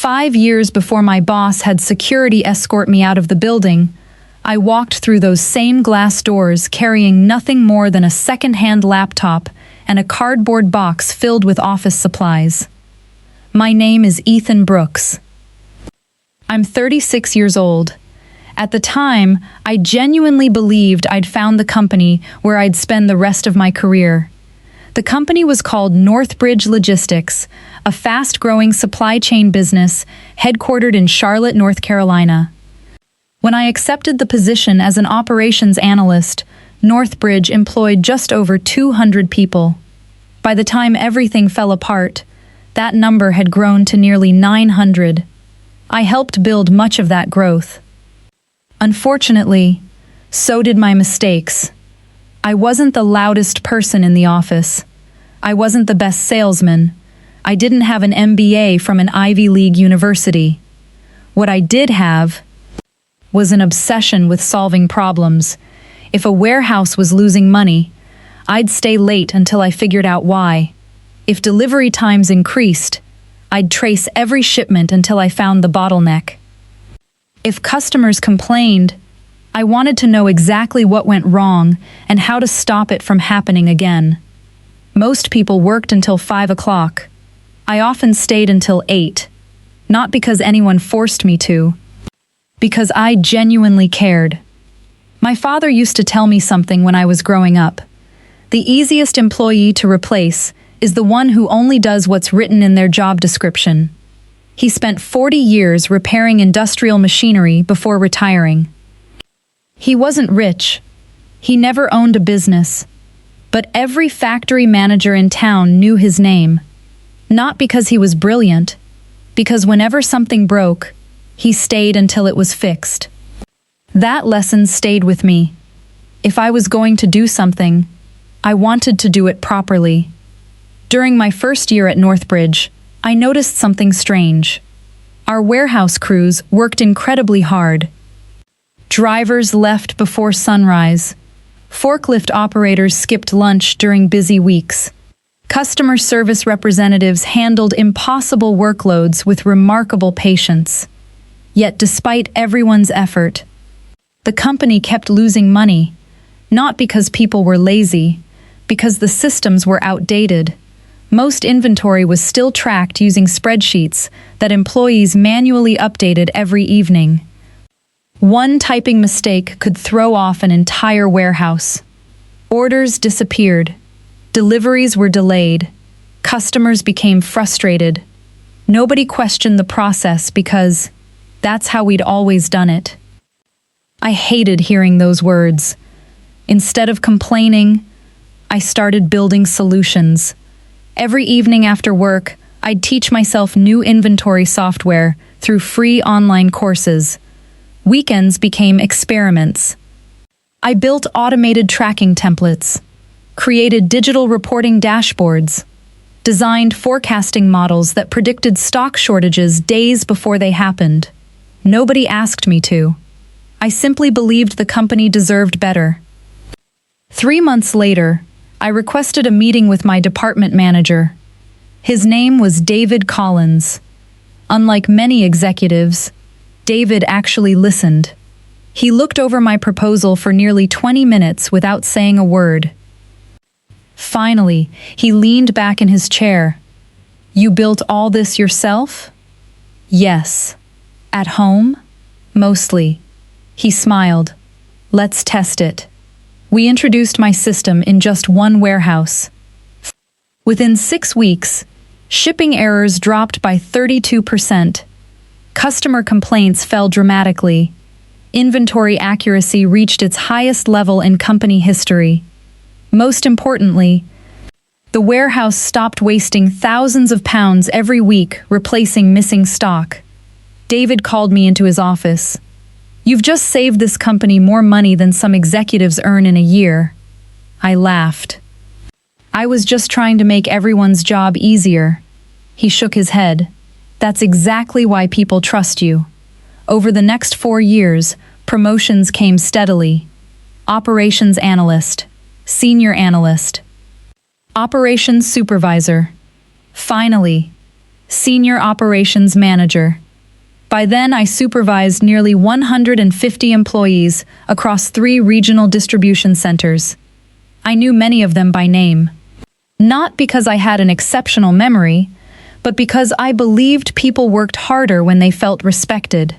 5 years before my boss had security escort me out of the building, I walked through those same glass doors carrying nothing more than a second-hand laptop and a cardboard box filled with office supplies. My name is Ethan Brooks. I'm 36 years old. At the time, I genuinely believed I'd found the company where I'd spend the rest of my career. The company was called Northbridge Logistics, a fast-growing supply chain business headquartered in Charlotte, North Carolina. When I accepted the position as an operations analyst, Northbridge employed just over 200 people. By the time everything fell apart, that number had grown to nearly 900. I helped build much of that growth. Unfortunately, so did my mistakes. I wasn't the loudest person in the office. I wasn't the best salesman. I didn't have an MBA from an Ivy League university. What I did have was an obsession with solving problems. If a warehouse was losing money, I'd stay late until I figured out why. If delivery times increased, I'd trace every shipment until I found the bottleneck. If customers complained, I wanted to know exactly what went wrong and how to stop it from happening again. Most people worked until 5 o'clock. I often stayed until 8, not because anyone forced me to, because I genuinely cared. My father used to tell me something when I was growing up. The easiest employee to replace is the one who only does what's written in their job description. He spent 40 years repairing industrial machinery before retiring. He wasn't rich. He never owned a business. But every factory manager in town knew his name. Not because he was brilliant, because whenever something broke, he stayed until it was fixed. That lesson stayed with me. If I was going to do something, I wanted to do it properly. During my first year at Northbridge, I noticed something strange. Our warehouse crews worked incredibly hard. Drivers left before sunrise. Forklift operators skipped lunch during busy weeks. Customer service representatives handled impossible workloads with remarkable patience. Yet despite everyone's effort, the company kept losing money, not because people were lazy, because the systems were outdated. Most inventory was still tracked using spreadsheets that employees manually updated every evening. One typing mistake could throw off an entire warehouse. Orders disappeared. Deliveries were delayed. Customers became frustrated. Nobody questioned the process because that's how we'd always done it. I hated hearing those words. Instead of complaining, I started building solutions. Every evening after work, I'd teach myself new inventory software through free online courses. Weekends became experiments. I built automated tracking templates, created digital reporting dashboards, designed forecasting models that predicted stock shortages days before they happened. Nobody asked me to. I simply believed the company deserved better. 3 months later, I requested a meeting with my department manager. His name was David Collins. Unlike many executives, David actually listened. He looked over my proposal for nearly 20 minutes without saying a word. Finally, he leaned back in his chair. "You built all this yourself?" "Yes." "At home?" "Mostly." He smiled. "Let's test it." We introduced my system in just one warehouse. Within 6 weeks, shipping errors dropped by 32%. Customer complaints fell dramatically. Inventory accuracy reached its highest level in company history. Most importantly, the warehouse stopped wasting thousands of pounds every week replacing missing stock. David called me into his office. "You've just saved this company more money than some executives earn in a year." I laughed. "I was just trying to make everyone's job easier." He shook his head. "That's exactly why people trust you." Over the next 4 years, promotions came steadily. Operations analyst, senior analyst, operations supervisor. Finally, Senior Operations Manager. By then, I supervised nearly 150 employees across 3 regional distribution centers. I knew many of them by name. Not because I had an exceptional memory, but because I believed people worked harder when they felt respected.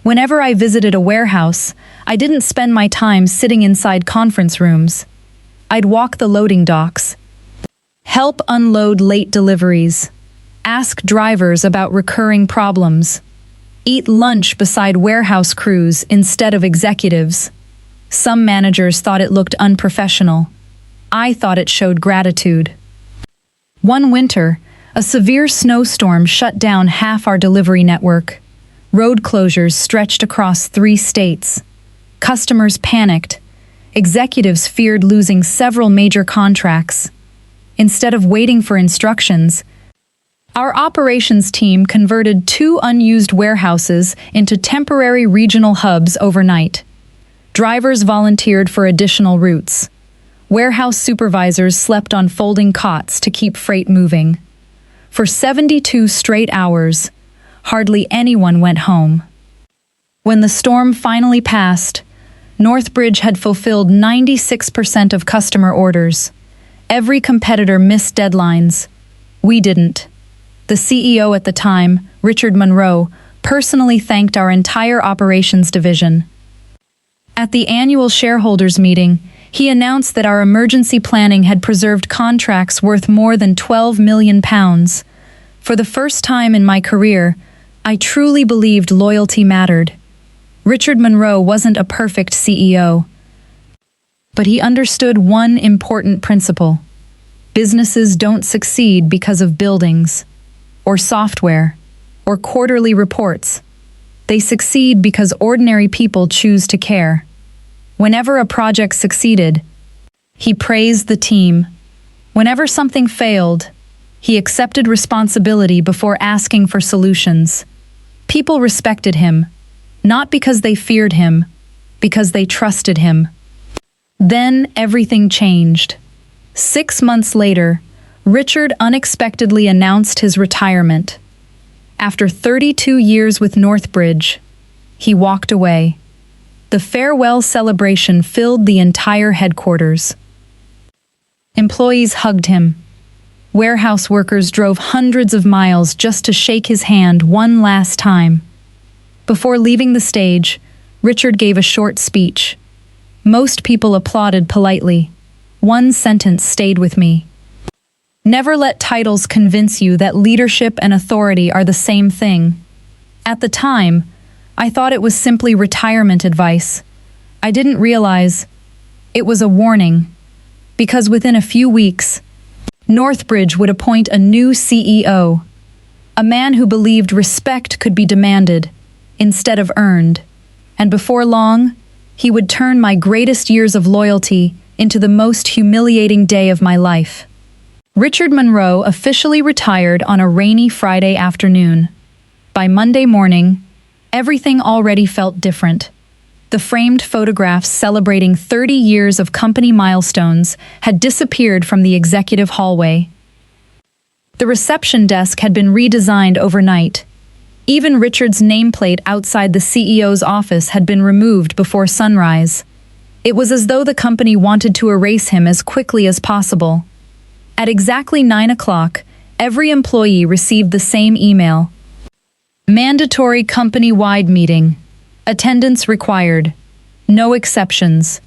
Whenever I visited a warehouse, I didn't spend my time sitting inside conference rooms. I'd walk the loading docks, help unload late deliveries, ask drivers about recurring problems, eat lunch beside warehouse crews instead of executives. Some managers thought it looked unprofessional. I thought it showed gratitude. One winter, a severe snowstorm shut down half our delivery network. Road closures stretched across 3 states. Customers panicked. Executives feared losing several major contracts. Instead of waiting for instructions, our operations team converted 2 unused warehouses into temporary regional hubs overnight. Drivers volunteered for additional routes. Warehouse supervisors slept on folding cots to keep freight moving. For 72 straight hours, hardly anyone went home. When the storm finally passed, Northbridge had fulfilled 96% of customer orders. Every competitor missed deadlines. We didn't. The CEO at the time, Richard Monroe, personally thanked our entire operations division. At the annual shareholders meeting, he announced that our emergency planning had preserved contracts worth more than £12 million. For the first time in my career, I truly believed loyalty mattered. Richard Monroe wasn't a perfect CEO, but he understood one important principle. Businesses don't succeed because of buildings, or software, or quarterly reports. They succeed because ordinary people choose to care. Whenever a project succeeded, he praised the team. Whenever something failed, he accepted responsibility before asking for solutions. People respected him, not because they feared him, because they trusted him. Then everything changed. 6 months later, Richard unexpectedly announced his retirement. After 32 years with Northbridge, he walked away. The farewell celebration filled the entire headquarters. Employees hugged him. Warehouse workers drove hundreds of miles just to shake his hand one last time. Before leaving the stage, Richard gave a short speech. Most people applauded politely. One sentence stayed with me. Never let titles convince you that leadership and authority are the same thing. At the time, I thought it was simply retirement advice. I didn't realize it was a warning, because within a few weeks, Northbridge would appoint a new CEO, a man who believed respect could be demanded instead of earned, and before long, he would turn my greatest years of loyalty into the most humiliating day of my life. Richard Monroe officially retired on a rainy Friday afternoon. By Monday morning, everything already felt different. The framed photographs celebrating 30 years of company milestones had disappeared from the executive hallway. The reception desk had been redesigned overnight. Even Richard's nameplate outside the CEO's office had been removed before sunrise. It was as though the company wanted to erase him as quickly as possible. At exactly 9 o'clock, every employee received the same email. Mandatory company-wide meeting. Attendance required. No exceptions.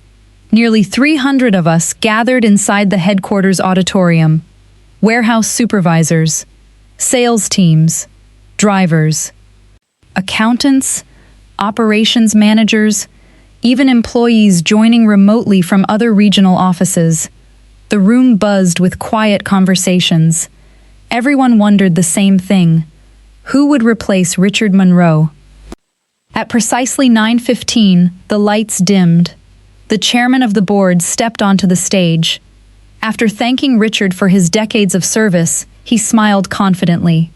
Nearly 300 of us gathered inside the headquarters auditorium. Warehouse supervisors, sales teams, drivers, accountants, operations managers, even employees joining remotely from other regional offices. The room buzzed with quiet conversations. Everyone wondered the same thing. Who would replace Richard Monroe? At precisely 9:15, the lights dimmed. The chairman of the board stepped onto the stage. After thanking Richard for his decades of service, he smiled confidently.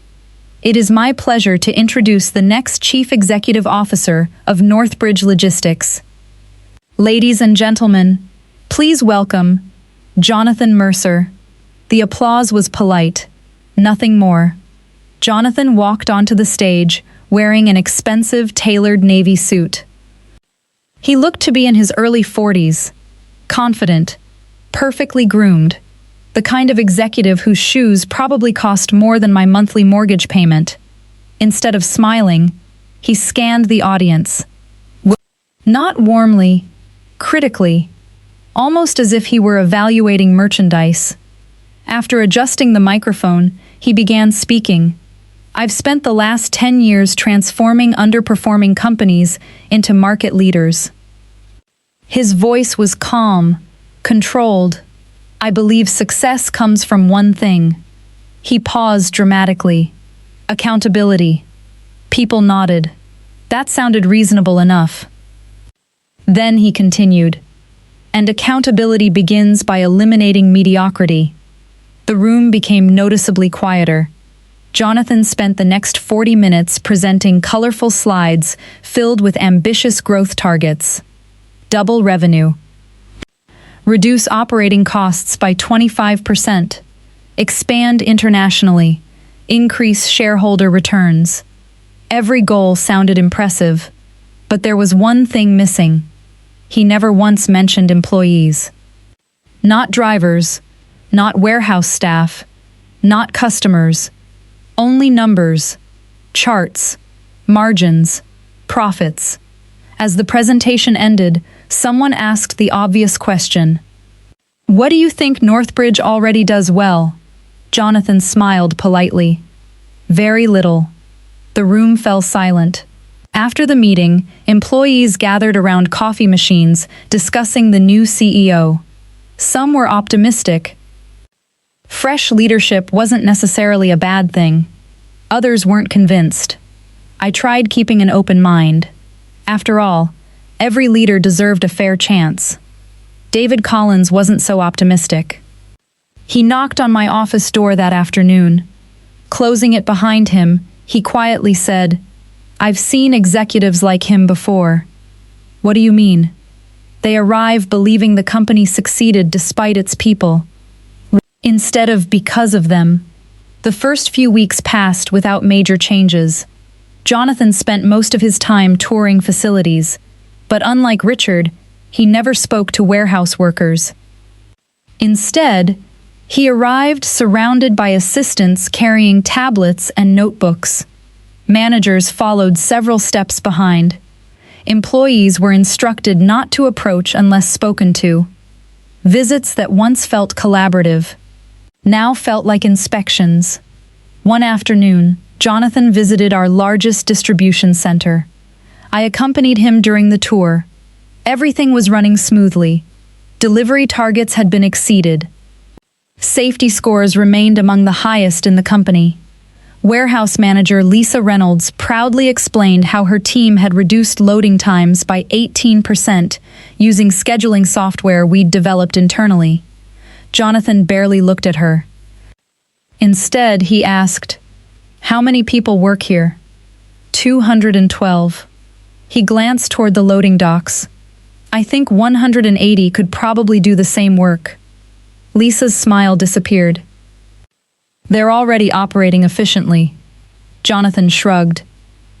It is my pleasure to introduce the next Chief Executive Officer of Northbridge Logistics. Ladies and gentlemen, please welcome Jonathan Mercer. The applause was polite, nothing more. Jonathan walked onto the stage, wearing an expensive, tailored navy suit. He looked to be in his early 40s, confident, perfectly groomed, the kind of executive whose shoes probably cost more than my monthly mortgage payment. Instead of smiling, he scanned the audience. Not warmly, critically, almost as if he were evaluating merchandise. After adjusting the microphone, he began speaking. I've spent the last 10 years transforming underperforming companies into market leaders. His voice was calm, controlled. I believe success comes from one thing. He paused dramatically. Accountability. People nodded. That sounded reasonable enough. Then he continued. And accountability begins by eliminating mediocrity. The room became noticeably quieter. Jonathan spent the next 40 minutes presenting colorful slides filled with ambitious growth targets. Double revenue. Reduce operating costs by 25%. Expand internationally. Increase shareholder returns. Every goal sounded impressive, but there was one thing missing. He never once mentioned employees. Not drivers, not warehouse staff, not customers. Only numbers, charts, margins, profits. As the presentation ended, someone asked the obvious question. What do you think Northbridge already does well? Jonathan smiled politely. Very little. The room fell silent. After the meeting, employees gathered around coffee machines discussing the new CEO. Some were optimistic. Fresh leadership wasn't necessarily a bad thing. Others weren't convinced. I tried keeping an open mind. After all, every leader deserved a fair chance. David Collins wasn't so optimistic. He knocked on my office door that afternoon. Closing it behind him, he quietly said, I've seen executives like him before. What do you mean? They arrive believing the company succeeded despite its people, instead of because of them. The first few weeks passed without major changes. Jonathan spent most of his time touring facilities, but unlike Richard, he never spoke to warehouse workers. Instead, he arrived surrounded by assistants carrying tablets and notebooks. Managers followed several steps behind. Employees were instructed not to approach unless spoken to. Visits that once felt collaborative now felt like inspections. One afternoon, Jonathan visited our largest distribution center. I accompanied him during the tour. Everything was running smoothly. Delivery targets had been exceeded. Safety scores remained among the highest in the company. Warehouse manager Lisa Reynolds proudly explained how her team had reduced loading times by 18% using scheduling software we'd developed internally. Jonathan barely looked at her. Instead, he asked, How many people work here? 212. He glanced toward the loading docks. I think 180 could probably do the same work. Lisa's smile disappeared. They're already operating efficiently. Jonathan shrugged.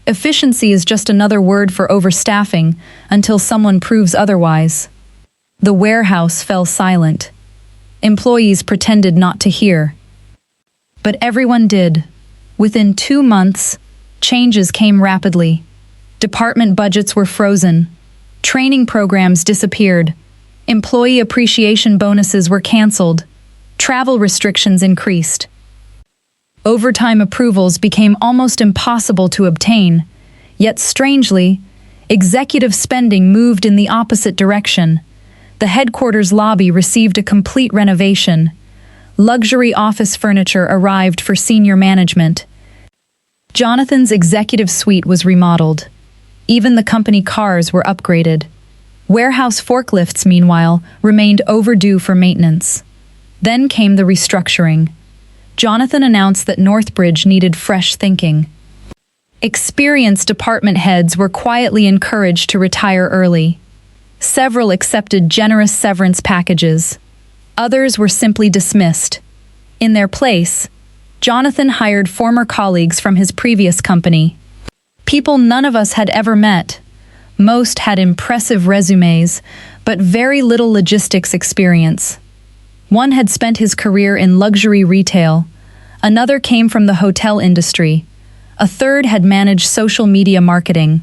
Efficiency is just another word for overstaffing until someone proves otherwise. The warehouse fell silent. Employees pretended not to hear. But everyone did. Within 2 months, changes came rapidly. Department budgets were frozen. Training programs disappeared. Employee appreciation bonuses were canceled. Travel restrictions increased. Overtime approvals became almost impossible to obtain, yet strangely, executive spending moved in the opposite direction. The headquarters lobby received a complete renovation. Luxury office furniture arrived for senior management. Jonathan's executive suite was remodeled. Even the company cars were upgraded. Warehouse forklifts, meanwhile, remained overdue for maintenance. Then came the restructuring. Jonathan announced that Northbridge needed fresh thinking. Experienced department heads were quietly encouraged to retire early. Several accepted generous severance packages. Others were simply dismissed. In their place, Jonathan hired former colleagues from his previous company. People none of us had ever met. Most had impressive resumes, but very little logistics experience. One had spent his career in luxury retail. Another came from the hotel industry. A third had managed social media marketing.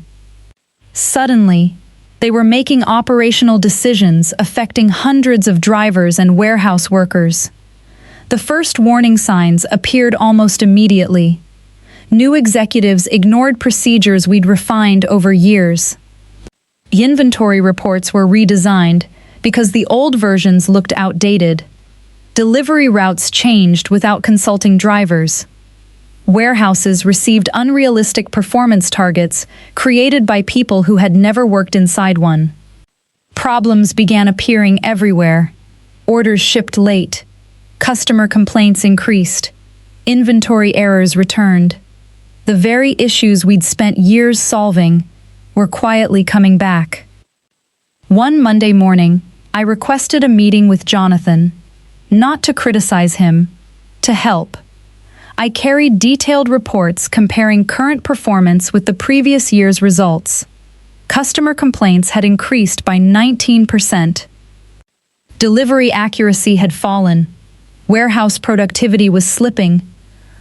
Suddenly, they were making operational decisions affecting hundreds of drivers and warehouse workers. The first warning signs appeared almost immediately. New executives ignored procedures we'd refined over years. The inventory reports were redesigned because the old versions looked outdated. Delivery routes changed without consulting drivers. Warehouses received unrealistic performance targets created by people who had never worked inside one. Problems began appearing everywhere. Orders shipped late. Customer complaints increased. Inventory errors returned. The very issues we'd spent years solving were quietly coming back. One Monday morning, I requested a meeting with Jonathan, not to criticize him, to help. I carried detailed reports comparing current performance with the previous year's results. Customer complaints had increased by 19%. Delivery accuracy had fallen. Warehouse productivity was slipping.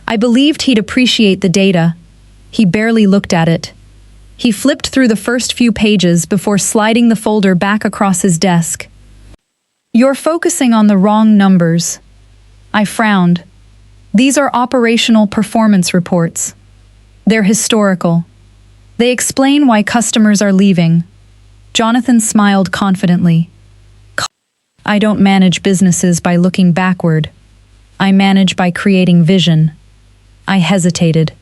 I believed he'd appreciate the data. He barely looked at it. He flipped through the first few pages before sliding the folder back across his desk. "You're focusing on the wrong numbers." I frowned. "These are operational performance reports. They're historical. They explain why customers are leaving." Jonathan smiled confidently. "I don't manage businesses by looking backward. I manage by creating vision." I hesitated.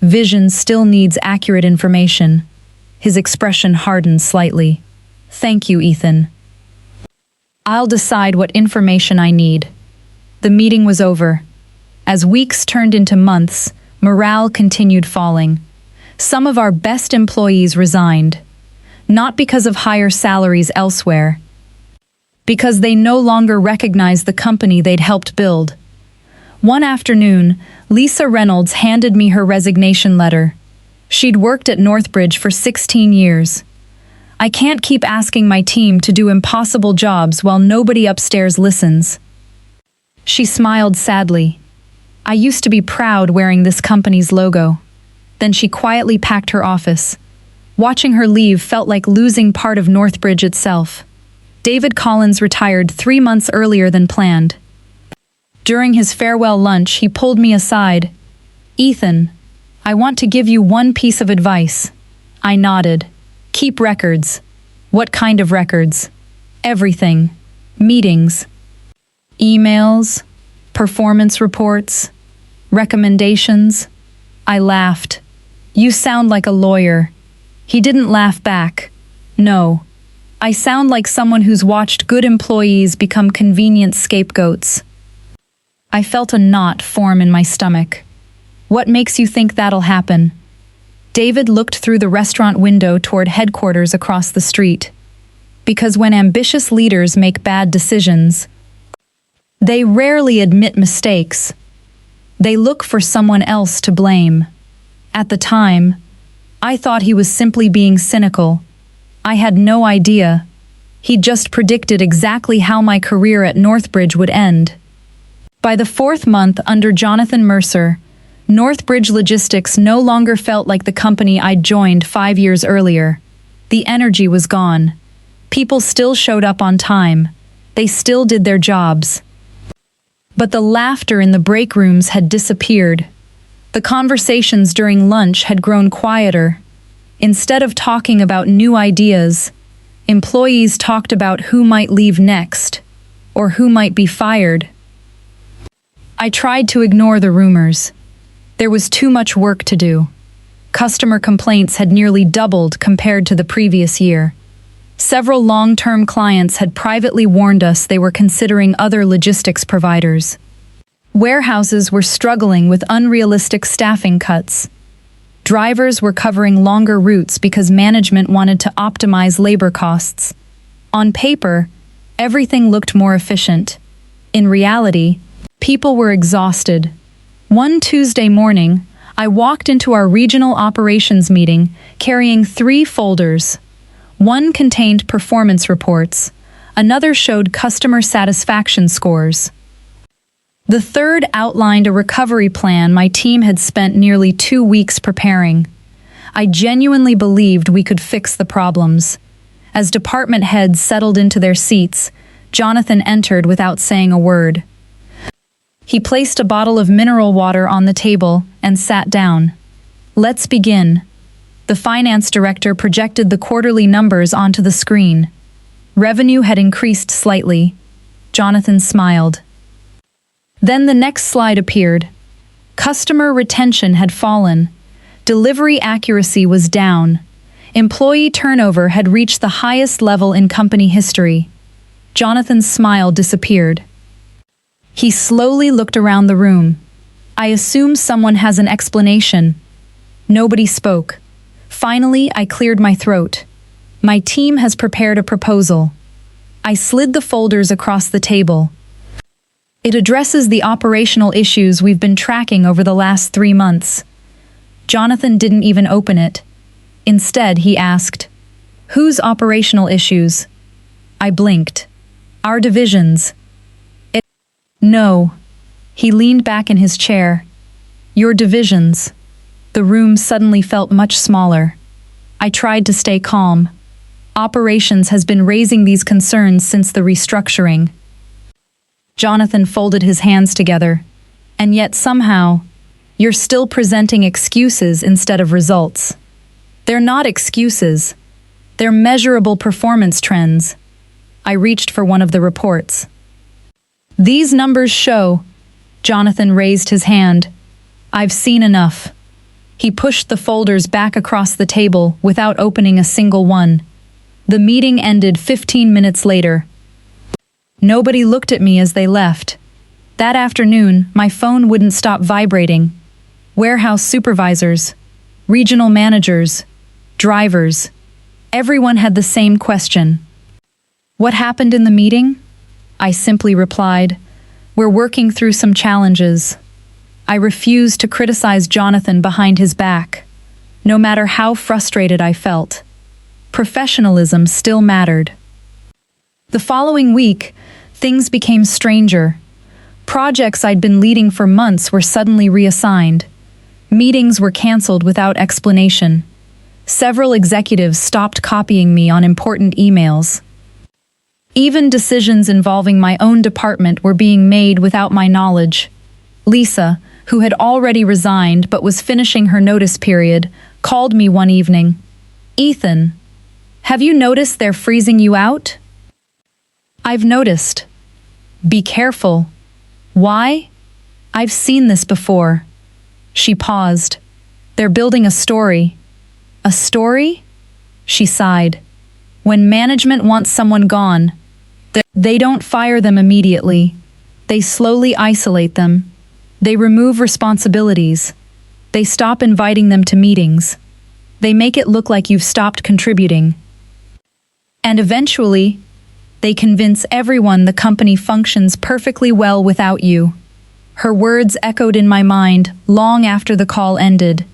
Vision still needs accurate information. His expression hardened slightly. "Thank you, Ethan. I'll decide what information I need." The meeting was over. As weeks turned into months, morale continued falling. Some of our best employees resigned, not because of higher salaries elsewhere, because they no longer recognized the company they'd helped build. One afternoon, Lisa Reynolds handed me her resignation letter. She'd worked at Northbridge for 16 years. "I can't keep asking my team to do impossible jobs while nobody upstairs listens." She smiled sadly. "I used to be proud wearing this company's logo." Then she quietly packed her office. Watching her leave felt like losing part of Northbridge itself. David Collins retired 3 months earlier than planned. During his farewell lunch, he pulled me aside. "Ethan, I want to give you one piece of advice." I nodded. "Keep records." "What kind of records?" "Everything. Meetings, emails, performance reports, recommendations." I laughed. "You sound like a lawyer." He didn't laugh back. "No. I sound like someone who's watched good employees become convenient scapegoats." I felt a knot form in my stomach. "What makes you think that'll happen?" David looked through the restaurant window toward headquarters across the street. "Because when ambitious leaders make bad decisions, they rarely admit mistakes. They look for someone else to blame." At the time, I thought he was simply being cynical. I had no idea. He'd just predicted exactly how my career at Northbridge would end. By the 4th month under Jonathan Mercer, Northbridge Logistics no longer felt like the company I'd joined 5 years earlier. The energy was gone. People still showed up on time. They still did their jobs. But the laughter in the break rooms had disappeared. The conversations during lunch had grown quieter. Instead of talking about new ideas, employees talked about who might leave next, or who might be fired. I tried to ignore the rumors. There was too much work to do. Customer complaints had nearly doubled compared to the previous year. Several long-term clients had privately warned us they were considering other logistics providers. Warehouses were struggling with unrealistic staffing cuts. Drivers were covering longer routes because management wanted to optimize labor costs. On paper, everything looked more efficient. In reality, people were exhausted. One Tuesday morning, I walked into our regional operations meeting carrying 3 folders. One contained performance reports, another showed customer satisfaction scores. The third outlined a recovery plan my team had spent nearly 2 weeks preparing. I genuinely believed we could fix the problems. As department heads settled into their seats, Jonathan entered without saying a word. He placed a bottle of mineral water on the table and sat down. "Let's begin." The finance director projected the quarterly numbers onto the screen. Revenue had increased slightly. Jonathan smiled. Then the next slide appeared. Customer retention had fallen. Delivery accuracy was down. Employee turnover had reached the highest level in company history. Jonathan's smile disappeared. He slowly looked around the room. "I assume someone has an explanation." Nobody spoke. Finally, I cleared my throat. "My team has prepared a proposal." I slid the folders across the table. "It addresses the operational issues we've been tracking over the last 3 months." Jonathan didn't even open it. Instead, he asked, "Whose operational issues?" I blinked. "Our divisions." "No." He leaned back in his chair. "Your divisions." The room suddenly felt much smaller. I tried to stay calm. "Operations has been raising these concerns since the restructuring." Jonathan folded his hands together. "And yet somehow, you're still presenting excuses instead of results." "They're not excuses. They're measurable performance trends." I reached for one of the reports. "These numbers show." Jonathan raised his hand. "I've seen enough." He pushed the folders back across the table without opening a single one. The meeting ended 15 minutes later. Nobody looked at me as they left. That afternoon, my phone wouldn't stop vibrating. Warehouse supervisors, regional managers, drivers. Everyone had the same question. "What happened in the meeting?" I simply replied, "We're working through some challenges." I refused to criticize Jonathan behind his back, no matter how frustrated I felt. Professionalism still mattered. The following week, things became stranger. Projects I'd been leading for months were suddenly reassigned. Meetings were canceled without explanation. Several executives stopped copying me on important emails. Even decisions involving my own department were being made without my knowledge. Lisa, who had already resigned but was finishing her notice period, called me one evening. "Ethan, have you noticed they're freezing you out?" "I've noticed." "Be careful." "Why?" "I've seen this before." She paused. "They're building a story." "A story?" She sighed. "When management wants someone gone, they don't fire them immediately. They slowly isolate them. They remove responsibilities. They stop inviting them to meetings. They make it look like you've stopped contributing. And eventually, they convince everyone the company functions perfectly well without you." Her words echoed in my mind long after the call ended.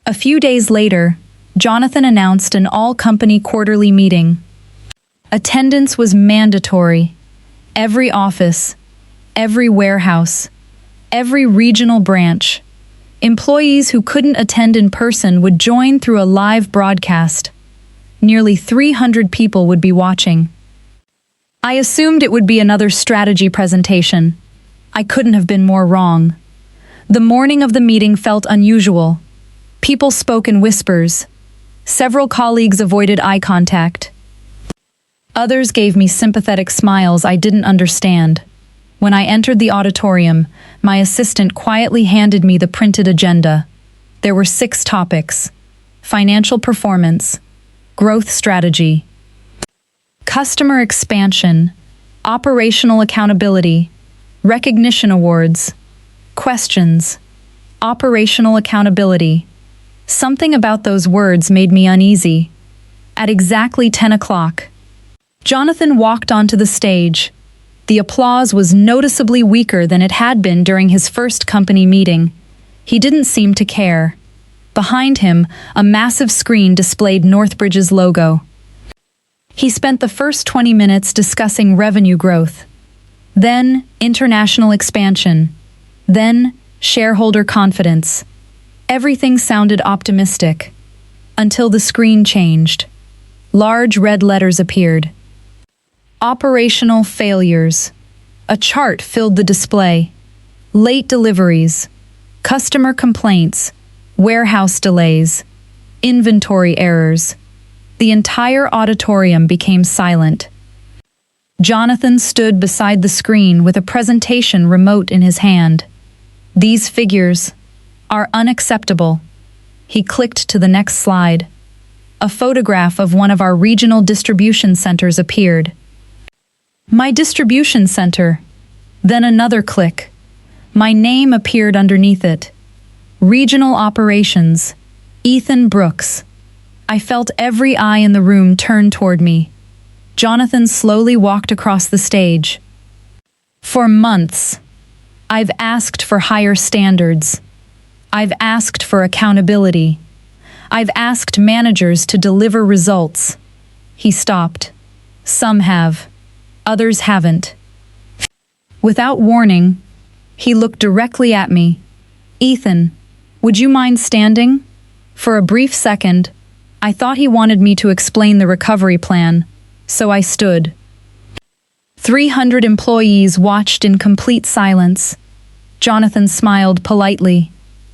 A few days later, Jonathan announced an all-company quarterly meeting. Attendance was mandatory. Every office, every warehouse, every regional branch. Employees who couldn't attend in person would join through a live broadcast. Nearly 300 people would be watching. I assumed it would be another strategy presentation. I couldn't have been more wrong. The morning of the meeting felt unusual. People spoke in whispers. Several colleagues avoided eye contact. Others gave me sympathetic smiles I didn't understand. When I entered the auditorium, my assistant quietly handed me the printed agenda. There were 6 topics: financial performance, growth strategy, customer expansion, operational accountability, recognition awards, questions, operational accountability. Something about those words made me uneasy. At exactly 10 o'clock, Jonathan walked onto the stage. The applause was noticeably weaker than it had been during his first company meeting. He didn't seem to care. Behind him, a massive screen displayed Northbridge's logo. He spent the first 20 minutes discussing revenue growth, then international expansion, then shareholder confidence. Everything sounded optimistic, until the screen changed. Large red letters appeared. Operational failures. A chart filled the display. Late deliveries, customer complaints, warehouse delays, inventory errors. The entire auditorium became silent. Jonathan stood beside the screen with a presentation remote in his hand. These figures are unacceptable. He clicked to the next slide. A photograph of one of our regional distribution centers appeared. My distribution center. Then another click. My name appeared underneath it. Regional Operations, Ethan Brooks. I felt every eye in the room turn toward me. Jonathan slowly walked across the stage. For months, I've asked for higher standards. I've asked for accountability. I've asked managers to deliver results. He stopped. Some have. Others haven't. Without warning, he looked directly at me. Ethan, would you mind standing? For a brief second, I thought he wanted me to explain the recovery plan, so I stood. 300 employees watched in complete silence. Jonathan smiled politely.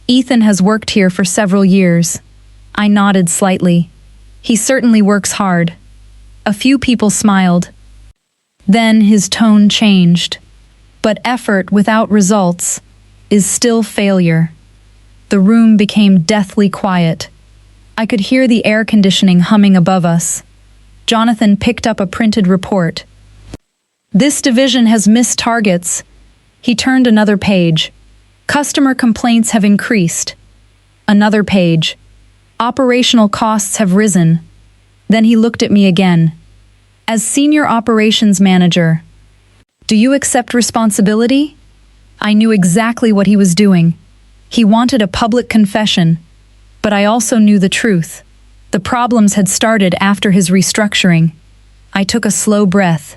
Ethan has worked here for several years. I nodded slightly. He certainly works hard. A few people smiled. Then his tone changed. But effort without results is still failure. The room became deathly quiet. I could hear the air conditioning humming above us. Jonathan picked up a printed report. This division has missed targets. He turned another page. Customer complaints have increased. Another page. Operational costs have risen. Then he looked at me again. As Senior Operations Manager, do you accept responsibility? I knew exactly what he was doing. He wanted a public confession, but I also knew the truth. The problems had started after his restructuring. I took a slow breath.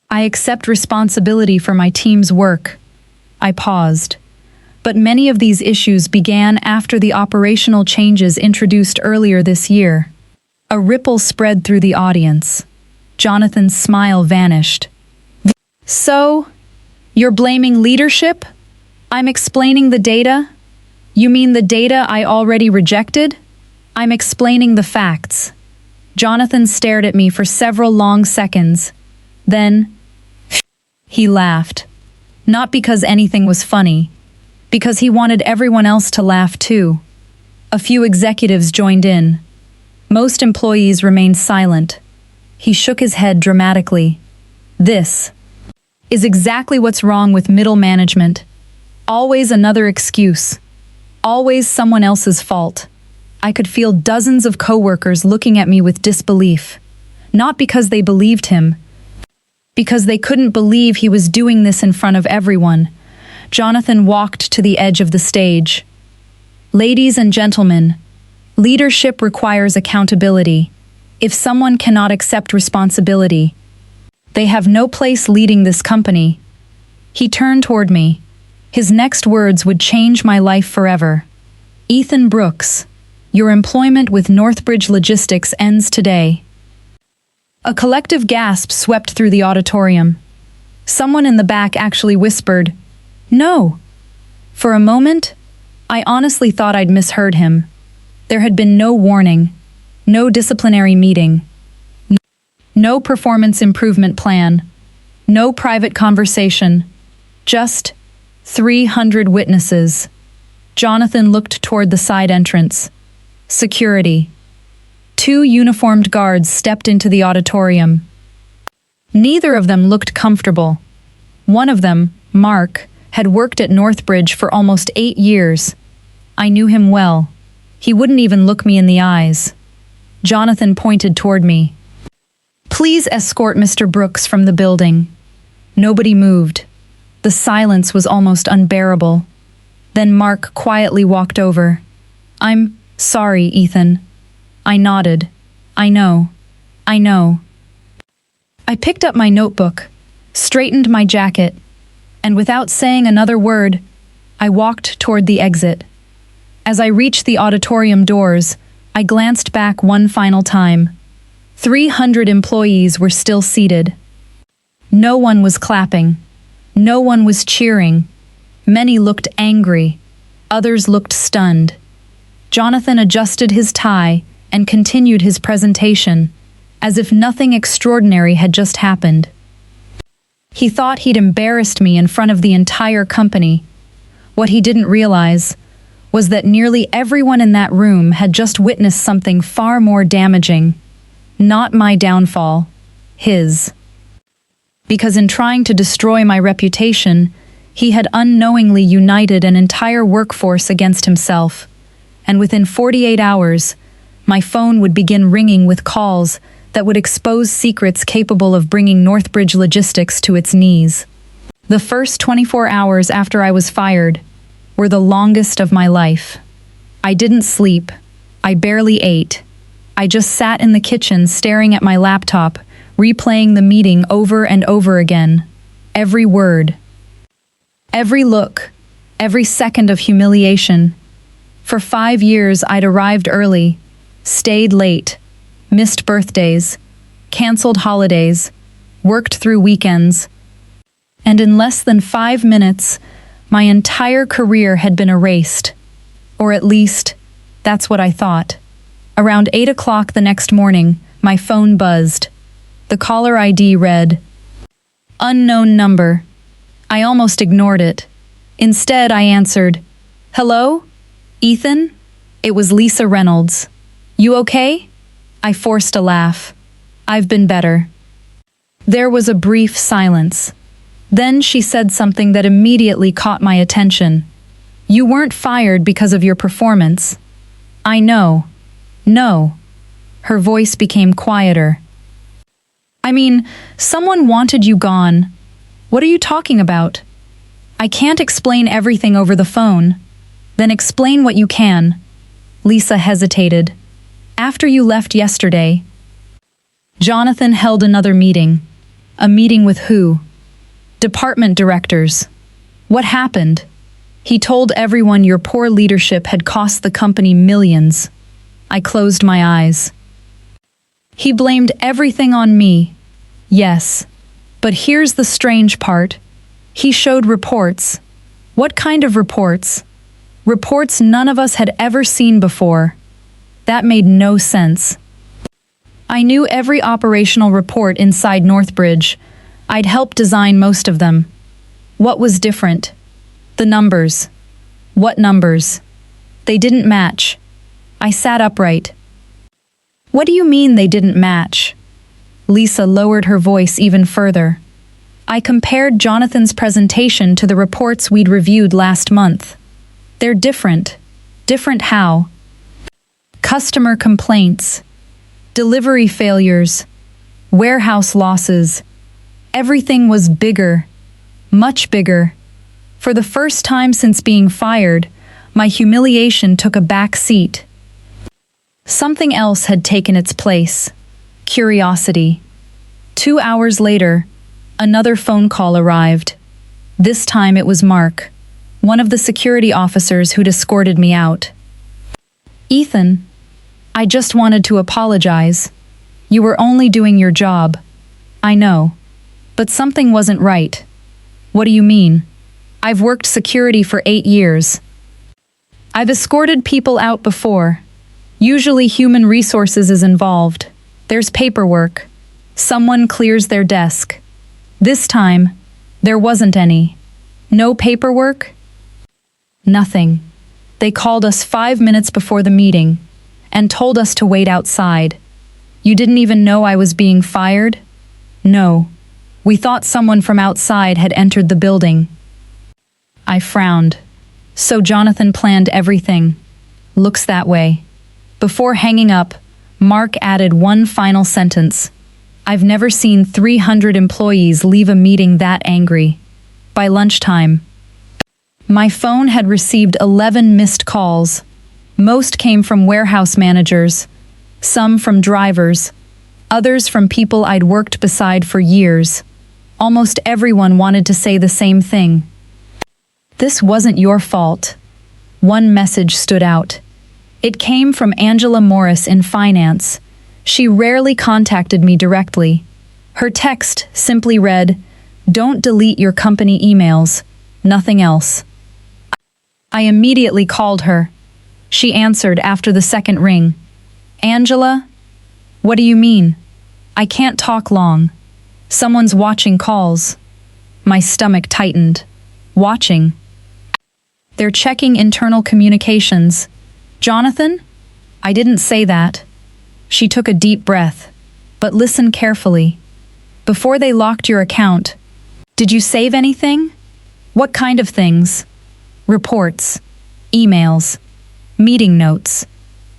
I accept responsibility for my team's work. I paused. But many of these issues began after the operational changes introduced earlier this year. A ripple spread through the audience. Jonathan's smile vanished. So, you're blaming leadership? I'm explaining the data? You mean the data I already rejected? I'm explaining the facts. Jonathan stared at me for several long seconds. Then, he laughed. Not because anything was funny, because he wanted everyone else to laugh too. A few executives joined in. Most employees remained silent. He shook his head dramatically. This is exactly what's wrong with middle management. Always another excuse. Always someone else's fault. I could feel dozens of coworkers looking at me with disbelief. Not because they believed him, because they couldn't believe he was doing this in front of everyone. Jonathan walked to the edge of the stage. Ladies and gentlemen, leadership requires accountability. If someone cannot accept responsibility, they have no place leading this company. He turned toward me. His next words would change my life forever. Ethan Brooks, your employment with Northbridge Logistics ends today. A collective gasp swept through the auditorium. Someone in the back actually whispered, "No." For a moment, I honestly thought I'd misheard him. There had been no warning, no disciplinary meeting, no performance improvement plan, no private conversation, just 300 witnesses. Jonathan looked toward the side entrance. Security. 2 uniformed guards stepped into the auditorium. Neither of them looked comfortable. One of them, Mark, had worked at Northbridge for almost 8 years. I knew him well. He wouldn't even look me in the eyes. Jonathan pointed toward me. Please escort Mr. Brooks from the building. Nobody moved. The silence was almost unbearable. Then Mark quietly walked over. "I'm sorry, Ethan." I nodded. I know. I picked up my notebook, straightened my jacket, and without saying another word, I walked toward the exit. As I reached the auditorium doors, I glanced back one final time. 300 employees were still seated. No one was clapping. No one was cheering. Many looked angry. Others looked stunned. Jonathan adjusted his tie and continued his presentation, as if nothing extraordinary had just happened. He thought he'd embarrassed me in front of the entire company. What he didn't realize was that nearly everyone in that room had just witnessed something far more damaging. Not my downfall, his. Because in trying to destroy my reputation, he had unknowingly united an entire workforce against himself, and within 48 hours, my phone would begin ringing with calls that would expose secrets capable of bringing Northbridge Logistics to its knees. The first 24 hours after I was fired were the longest of my life. I didn't sleep. I barely ate. I just sat in the kitchen staring at my laptop, replaying the meeting over and over again. Every word. Every look. Every second of humiliation. For 5 years I'd arrived early, stayed late, missed birthdays, canceled holidays, worked through weekends, and in less than 5 minutes, my entire career had been erased. Or at least, that's what I thought. Around 8 o'clock the next morning, my phone buzzed. The caller ID read, "Unknown number." I almost ignored it. Instead, I answered, "Hello? Ethan?" It was Lisa Reynolds. "You okay?" I forced a laugh. "I've been better." There was a brief silence. Then she said something that immediately caught my attention. "You weren't fired because of your performance." "I know." "No." Her voice became quieter. "I mean, someone wanted you gone. What are you talking about?" "I can't explain everything over the phone." "Then explain what you can." Lisa hesitated. "After you left yesterday, Jonathan held another meeting. A meeting with who? Department directors. What happened? He told everyone your poor leadership had cost the company millions." I closed my eyes. "He blamed everything on me." "Yes. But here's the strange part. He showed reports." "What kind of reports?" "Reports none of us had ever seen before." That made no sense. I knew every operational report inside Northbridge. I'd helped design most of them. What was different? The numbers. What numbers? They didn't match. I sat upright. "What do you mean they didn't match?" Lisa lowered her voice even further. "I compared Jonathan's presentation to the reports we'd reviewed last month. They're different." "Different how?" "Customer complaints, delivery failures, warehouse losses. Everything was bigger, much bigger. For the first time since being fired, my humiliation took a back seat. Something else had taken its place. Curiosity. 2 hours later, another phone call arrived. This time it was Mark, one of the security officers who'd escorted me out. "Ethan, I just wanted to apologize. You were only doing your job." "I know. But something wasn't right." "What do you mean?" "I've worked security for 8 years. I've escorted people out before. Usually human resources is involved. There's paperwork. Someone clears their desk. This time, there wasn't any. No paperwork? Nothing. They called us 5 minutes before the meeting and told us to wait outside. You didn't even know I was being fired?" "No. We thought someone from outside had entered the building." I frowned. So Jonathan planned everything. Looks that way. Before hanging up, Mark added one final sentence. I've never seen 300 employees leave a meeting that angry. By lunchtime, my phone had received 11 missed calls. Most came from warehouse managers, some from drivers, others from people I'd worked beside for years. Almost everyone wanted to say the same thing. "This wasn't your fault." One message stood out. It came from Angela Morris in finance. She rarely contacted me directly. Her text simply read, "Don't delete your company emails, nothing else." I immediately called her. She answered after the second ring. "Angela? What do you mean? I can't talk long. Someone's watching calls." My stomach tightened. Watching? "They're checking internal communications." "Jonathan? I didn't say that." She took a deep breath. "But listen carefully. Before they locked your account, did you save anything?" "What kind of things?" "Reports, emails, meeting notes."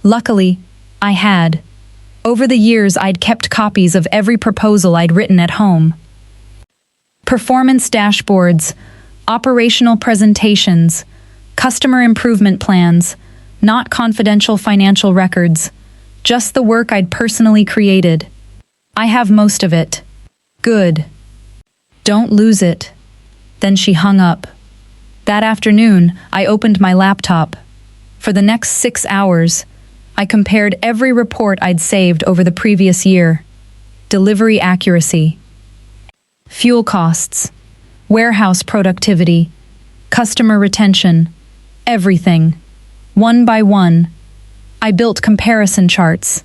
Luckily, I had. Over the years, I'd kept copies of every proposal I'd written at home. Performance dashboards, operational presentations, customer improvement plans, not confidential financial records, just the work I'd personally created. "I have most of it." "Good. Don't lose it." Then she hung up. That afternoon, I opened my laptop. For the next 6 hours, I compared every report I'd saved over the previous year. Delivery accuracy, fuel costs, warehouse productivity, customer retention, everything. One by one, I built comparison charts.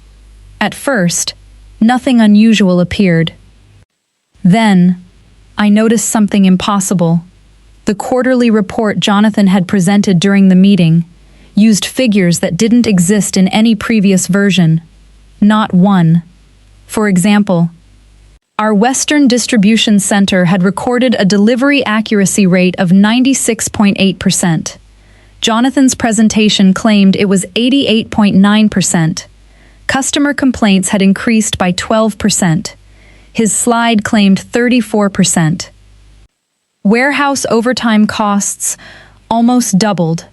At first, nothing unusual appeared. Then, I noticed something impossible. The quarterly report Jonathan had presented during the meeting used figures that didn't exist in any previous version. Not one. For example, our Western Distribution Center had recorded a delivery accuracy rate of 96.8%. Jonathan's presentation claimed it was 88.9%. Customer complaints had increased by 12%. His slide claimed 34%. Warehouse overtime costs almost doubled.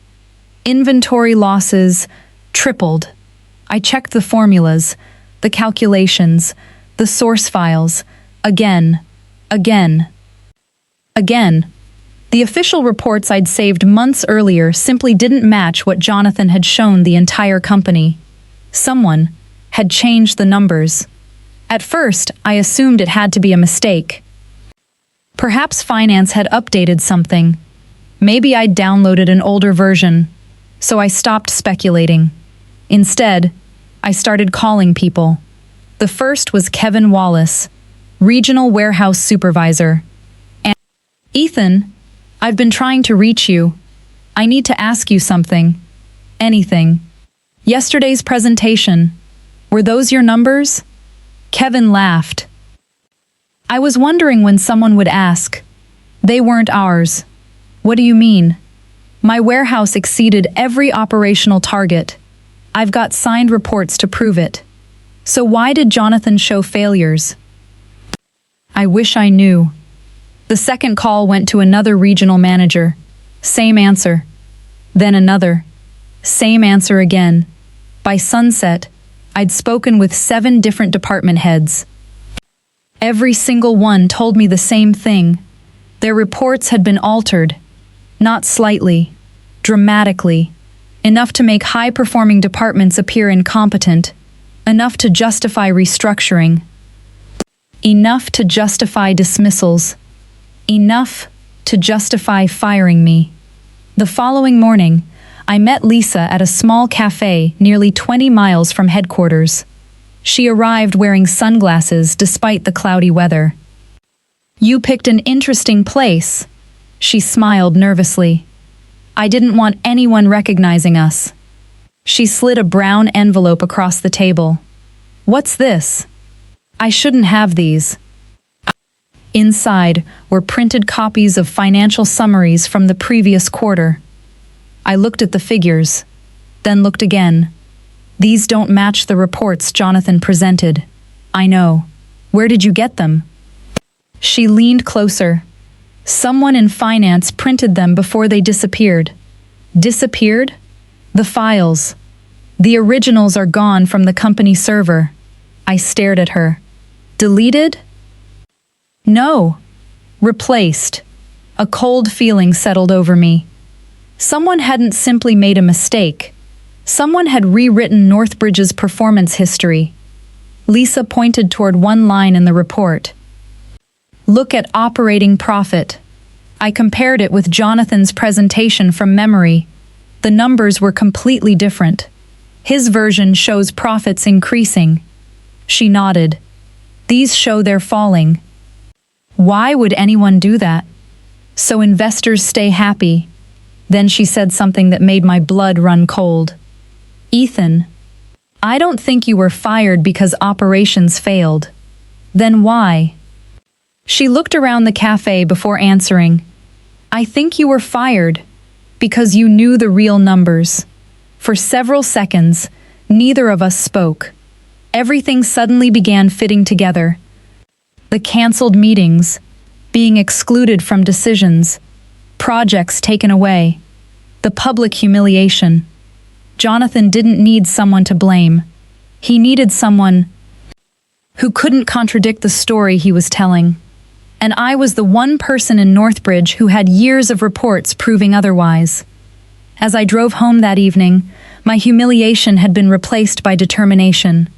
Inventory losses tripled. I checked the formulas, the calculations, the source files, again. The official reports I'd saved months earlier simply didn't match what Jonathan had shown the entire company. Someone had changed the numbers. At first, I assumed it had to be a mistake. Perhaps finance had updated something. Maybe I'd downloaded an older version. So I stopped speculating. Instead, I started calling people. The first was Kevin Wallace, Regional Warehouse Supervisor. And "Ethan, I've been trying to reach you. I need to ask you something. Anything. Yesterday's presentation. Were those your numbers?" Kevin laughed. "I was wondering when someone would ask. They weren't ours." "What do you mean?" "My warehouse exceeded every operational target. I've got signed reports to prove it." "So why did Jonathan show failures?" "I wish I knew." The second call went to another regional manager. Same answer. Then another. Same answer again. By sunset, I'd spoken with 7 different department heads. Every single one told me the same thing. Their reports had been altered. Not slightly, dramatically, enough to make high-performing departments appear incompetent, enough to justify restructuring, enough to justify dismissals, enough to justify firing me. The following morning, I met Lisa at a small cafe nearly 20 miles from headquarters. She arrived wearing sunglasses despite the cloudy weather. "You picked an interesting place." She smiled nervously. "I didn't want anyone recognizing us." She slid a brown envelope across the table. "What's this?" "I shouldn't have these." Inside were printed copies of financial summaries from the previous quarter. I looked at the figures, then looked again. "These don't match the reports Jonathan presented." "I know." Where did you get them? She leaned closer. Someone in finance printed them before they disappeared. Disappeared? The files. The originals are gone from the company server. I stared at her. Deleted? No. Replaced. A cold feeling settled over me. Someone hadn't simply made a mistake. Someone had rewritten Northbridge's performance history. Lisa pointed toward one line in the report. Look at operating profit. I compared it with Jonathan's presentation from memory. The numbers were completely different. His version shows profits increasing. She nodded. These show they're falling. Why would anyone do that? So investors stay happy. Then she said something that made my blood run cold. Ethan, I don't think you were fired because operations failed. Then why? She looked around the cafe before answering. I think you were fired because you knew the real numbers. For several seconds, neither of us spoke. Everything suddenly began fitting together. The canceled meetings, being excluded from decisions, projects taken away, the public humiliation. Jonathan didn't need someone to blame. He needed someone who couldn't contradict the story he was telling. And I was the one person in Northbridge who had years of reports proving otherwise. As I drove home that evening, my humiliation had been replaced by determination.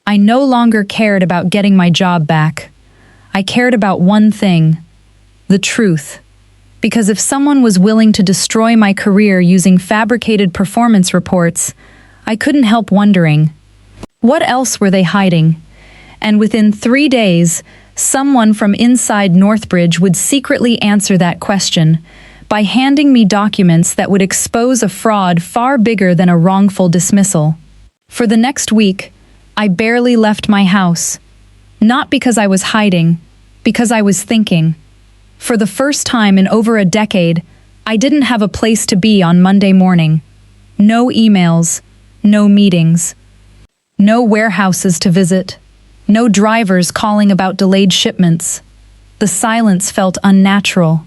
I no longer cared about getting my job back. I cared about one thing: the truth. Because if someone was willing to destroy my career using fabricated performance reports, I couldn't help wondering, what else were they hiding? And within 3 days, someone from inside Northbridge would secretly answer that question by handing me documents that would expose a fraud far bigger than a wrongful dismissal. For the next week, I barely left my house. Not because I was hiding, because I was thinking. For the first time in over a decade, I didn't have a place to be on Monday morning. No emails, no meetings, no warehouses to visit, no drivers calling about delayed shipments. The silence felt unnatural.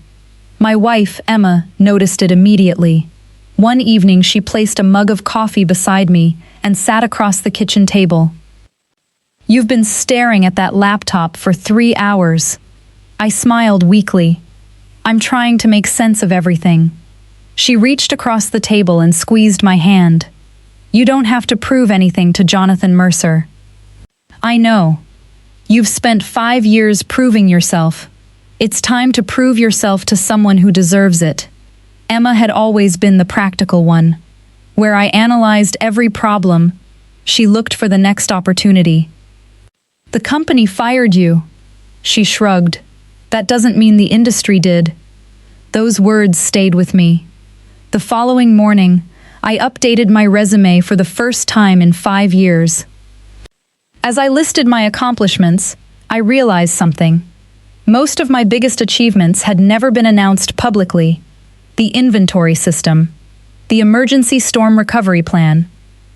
My wife, Emma, noticed it immediately. One evening she placed a mug of coffee beside me and sat across the kitchen table. You've been staring at that laptop for 3 hours. I smiled weakly. I'm trying to make sense of everything. She reached across the table and squeezed my hand. You don't have to prove anything to Jonathan Mercer. I know. You've spent 5 years proving yourself. It's time to prove yourself to someone who deserves it. Emma had always been the practical one. Where I analyzed every problem, she looked for the next opportunity. The company fired you. She shrugged. That doesn't mean the industry did. Those words stayed with me. The following morning, I updated my resume for the first time in 5 years. As I listed my accomplishments, I realized something. Most of my biggest achievements had never been announced publicly. The inventory system, the emergency storm recovery plan,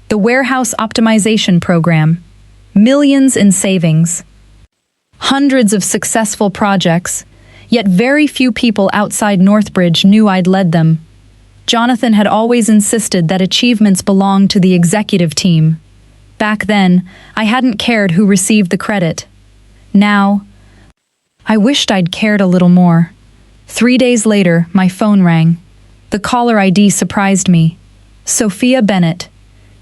the warehouse optimization program, millions in savings. Hundreds of successful projects, yet very few people outside Northbridge knew I'd led them. Jonathan had always insisted that achievements belonged to the executive team. Back then, I hadn't cared who received the credit. Now, I wished I'd cared a little more. 3 days later, my phone rang. The caller ID surprised me. Sophia Bennett,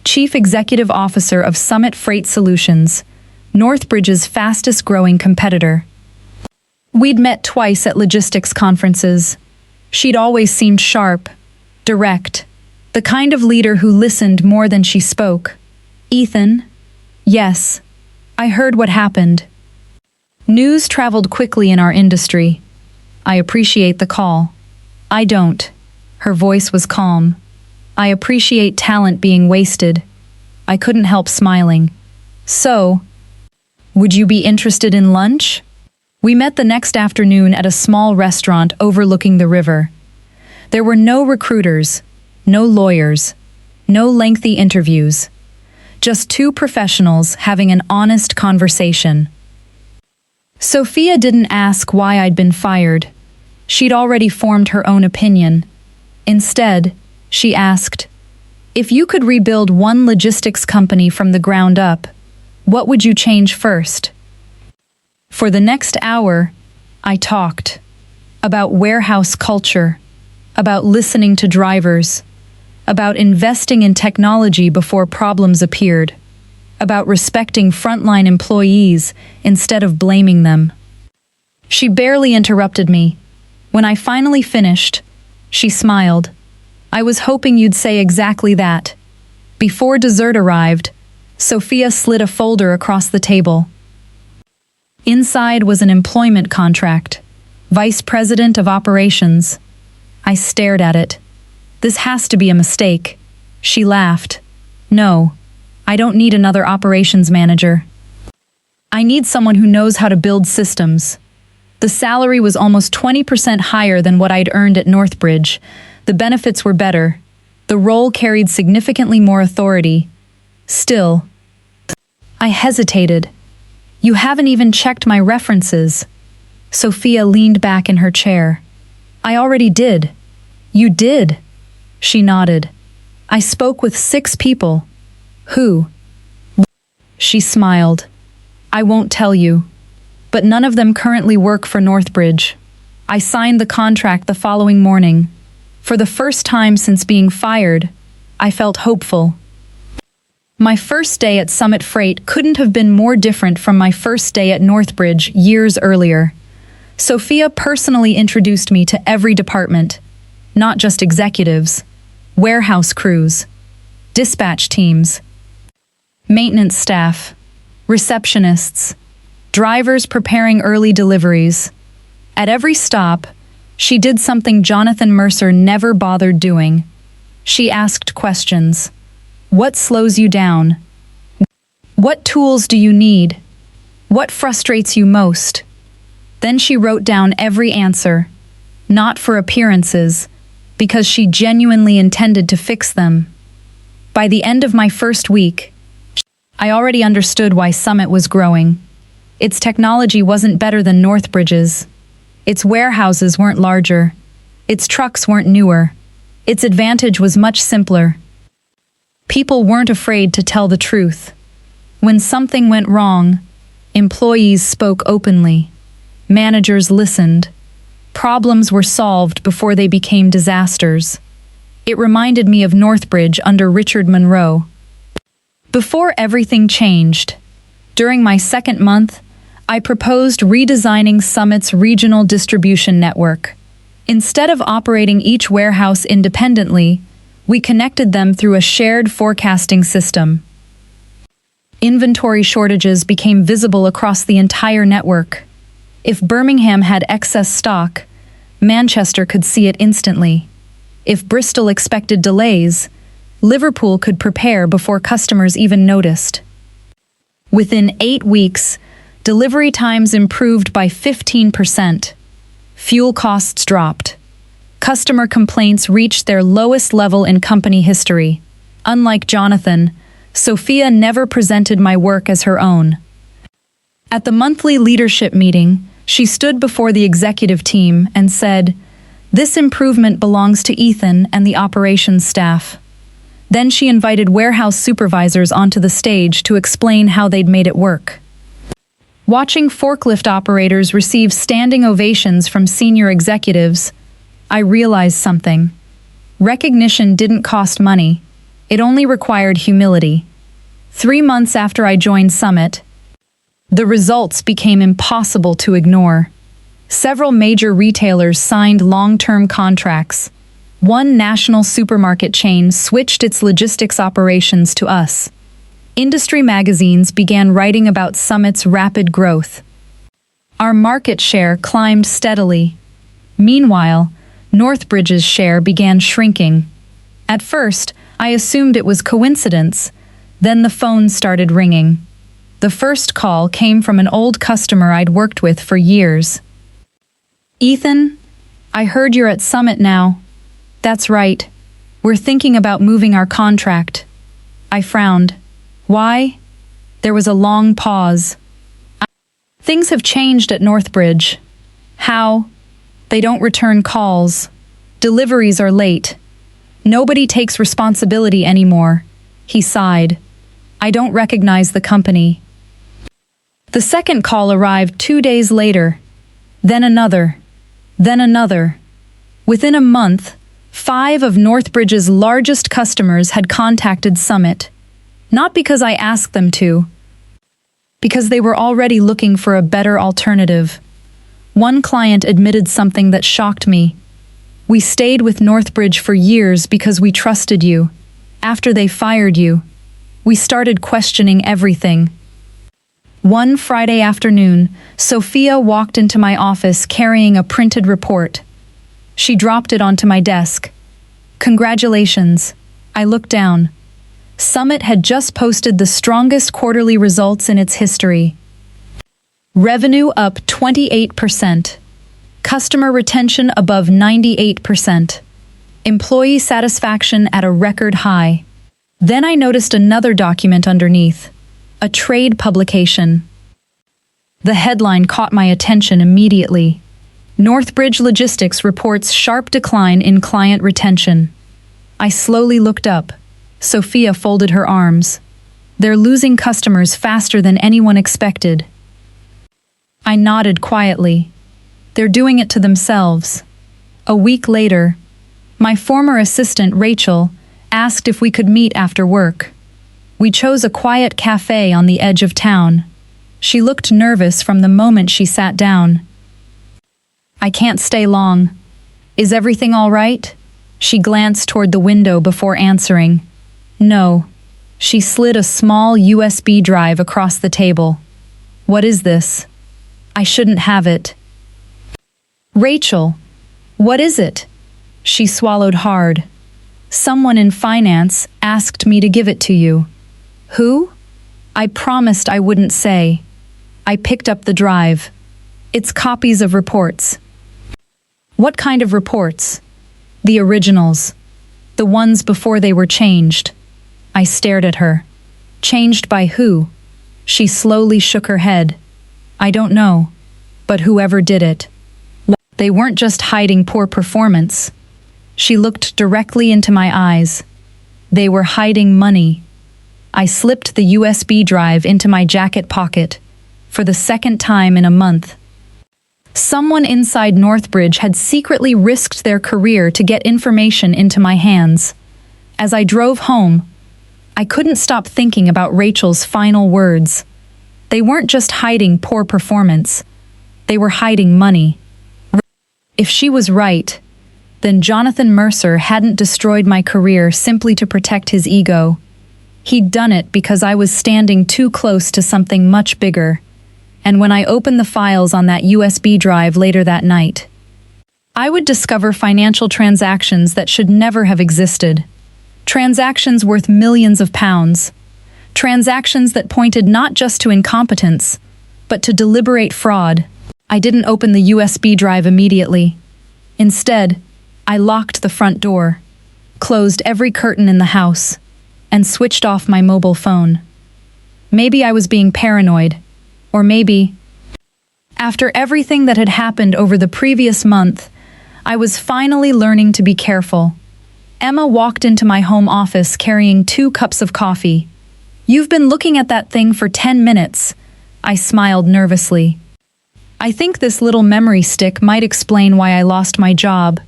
Chief Executive Officer of Summit Freight Solutions, Northbridge's fastest-growing competitor. We'd met twice at logistics conferences. She'd always seemed sharp, direct, the kind of leader who listened more than she spoke. Ethan? Yes. I heard what happened. News traveled quickly in our industry. I appreciate the call. I don't. Her voice was calm. I appreciate talent being wasted. I couldn't help smiling. So, would you be interested in lunch? We met the next afternoon at a small restaurant overlooking the river. There were no recruiters, no lawyers, no lengthy interviews. Just two professionals having an honest conversation. Sophia didn't ask why I'd been fired. She'd already formed her own opinion. Instead, she asked, "If you could rebuild one logistics company from the ground up, what would you change first?" For the next hour, I talked about warehouse culture, about listening to drivers, about investing in technology before problems appeared, about respecting frontline employees instead of blaming them. She barely interrupted me. When I finally finished, she smiled. "I was hoping you'd say exactly that." Before dessert arrived, Sophia slid a folder across the table. Inside was an employment contract, Vice President of Operations. I stared at it. "This has to be a mistake." She laughed. "No, I don't need another operations manager. I need someone who knows how to build systems." The salary was almost 20% higher than what I'd earned at Northbridge. The benefits were better. The role carried significantly more authority. Still, I hesitated. "You haven't even checked my references." Sophia leaned back in her chair. "I already did." "You did?" She nodded. "I spoke with 6 people." "Who?" She smiled. "I won't tell you. But none of them currently work for Northbridge." I signed the contract the following morning. For the first time since being fired, I felt hopeful. My first day at Summit Freight couldn't have been more different from my first day at Northbridge years earlier. Sophia personally introduced me to every department, not just executives, warehouse crews, dispatch teams, maintenance staff, receptionists, drivers preparing early deliveries. At every stop, she did something Jonathan Mercer never bothered doing. She asked questions. What slows you down? What tools do you need? What frustrates you most? Then she wrote down every answer, not for appearances, because she genuinely intended to fix them. By the end of my first week, I already understood why Summit was growing. Its technology wasn't better than Northbridge's. Its warehouses weren't larger. Its trucks weren't newer. Its advantage was much simpler. People weren't afraid to tell the truth. When something went wrong, employees spoke openly. Managers listened. Problems were solved before they became disasters. It reminded me of Northbridge under Richard Monroe. Before everything changed, during my second month, I proposed redesigning Summit's regional distribution network. Instead of operating each warehouse independently, we connected them through a shared forecasting system. Inventory shortages became visible across the entire network. If Birmingham had excess stock, Manchester could see it instantly. If Bristol expected delays, Liverpool could prepare before customers even noticed. Within 8 weeks, delivery times improved by 15%. Fuel costs dropped. Customer complaints reached their lowest level in company history. Unlike Jonathan, Sophia never presented my work as her own. At the monthly leadership meeting, she stood before the executive team and said, "This improvement belongs to Ethan and the operations staff." Then she invited warehouse supervisors onto the stage to explain how they'd made it work. Watching forklift operators receive standing ovations from senior executives, I realized something. Recognition didn't cost money. It only required humility. 3 months after I joined Summit, the results became impossible to ignore. Several major retailers signed long-term contracts. One national supermarket chain switched its logistics operations to us. Industry magazines began writing about Summit's rapid growth. Our market share climbed steadily. Meanwhile, Northbridge's share began shrinking. At first, I assumed it was coincidence. Then the phone started ringing. The first call came from an old customer I'd worked with for years. "Ethan, I heard you're at Summit now." "That's right. We're thinking about moving our contract." I frowned. "Why?" There was a long pause. Things have changed at Northbridge. How? They don't return calls. Deliveries are late. Nobody takes responsibility anymore. He sighed. I don't recognize the company. The second call arrived 2 days later. Then another. Then another. Within a month, 5 of Northbridge's largest customers had contacted Summit. Not because I asked them to, because they were already looking for a better alternative. One client admitted something that shocked me. We stayed with Northbridge for years because we trusted you. After they fired you, we started questioning everything. One Friday afternoon, Sophia walked into my office carrying a printed report. She dropped it onto my desk. Congratulations. I looked down. Summit had just posted the strongest quarterly results in its history. Revenue up 28%. Customer retention above 98%. Employee satisfaction at a record high. Then I noticed another document underneath. A trade publication. The headline caught my attention immediately. Northbridge Logistics reports sharp decline in client retention. I slowly looked up. Sophia folded her arms. They're losing customers faster than anyone expected. I nodded quietly. They're doing it to themselves. A week later, my former assistant, Rachel, asked if we could meet after work. We chose a quiet cafe on the edge of town. She looked nervous from the moment she sat down. I can't stay long. Is everything all right? She glanced toward the window before answering. No. She slid a small USB drive across the table. What is this? I shouldn't have it. Rachel, what is it? She swallowed hard. Someone in finance asked me to give it to you. Who? I promised I wouldn't say. I picked up the drive. It's copies of reports. What kind of reports? The originals. The ones before they were changed. I stared at her. Changed by who? She slowly shook her head. I don't know. But whoever did it. They weren't just hiding poor performance. She looked directly into my eyes. They were hiding money. I slipped the USB drive into my jacket pocket. For the second time in a month. Someone inside Northbridge had secretly risked their career to get information into my hands. As I drove home, I couldn't stop thinking about Rachel's final words. They weren't just hiding poor performance. They were hiding money. If she was right, then Jonathan Mercer hadn't destroyed my career simply to protect his ego. He'd done it because I was standing too close to something much bigger. And when I opened the files on that USB drive later that night, I would discover financial transactions that should never have existed. Transactions worth millions of pounds. Transactions that pointed not just to incompetence, but to deliberate fraud. I didn't open the USB drive immediately. Instead, I locked the front door, closed every curtain in the house, and switched off my mobile phone. Maybe I was being paranoid, or maybe, after everything that had happened over the previous month, I was finally learning to be careful. Emma walked into my home office carrying 2 cups of coffee. You've been looking at that thing for 10 minutes. I smiled nervously. I think this little memory stick might explain why I lost my job.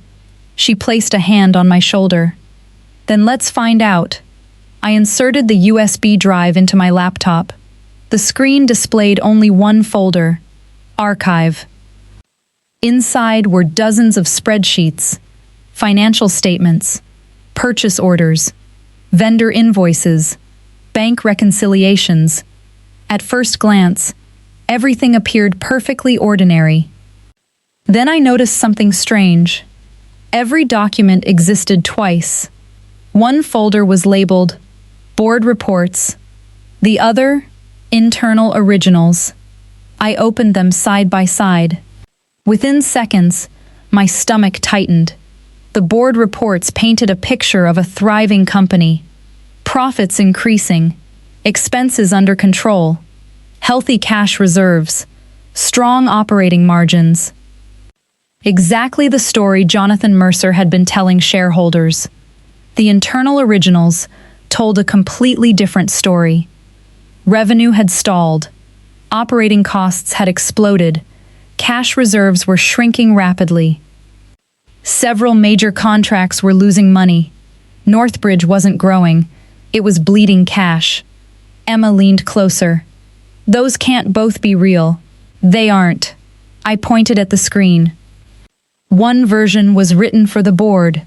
She placed a hand on my shoulder. Then let's find out. I inserted the USB drive into my laptop. The screen displayed only one folder, Archive. Inside were dozens of spreadsheets, financial statements, purchase orders, vendor invoices, bank reconciliations. At first glance, everything appeared perfectly ordinary. Then I noticed something strange. Every document existed twice. One folder was labeled Board Reports, the other Internal Originals. I opened them side by side. Within seconds, my stomach tightened. The board reports painted a picture of a thriving company. Profits increasing, expenses under control, healthy cash reserves, Strong operating margins. Exactly the story Jonathan Mercer had been telling shareholders. The internal originals told a completely different story. Revenue had stalled. Operating costs had exploded. Cash reserves were shrinking rapidly. Several major contracts were losing money. Northbridge wasn't growing. It was bleeding cash. Emma leaned closer. Those can't both be real. They aren't. I pointed at the screen. One version was written for the board.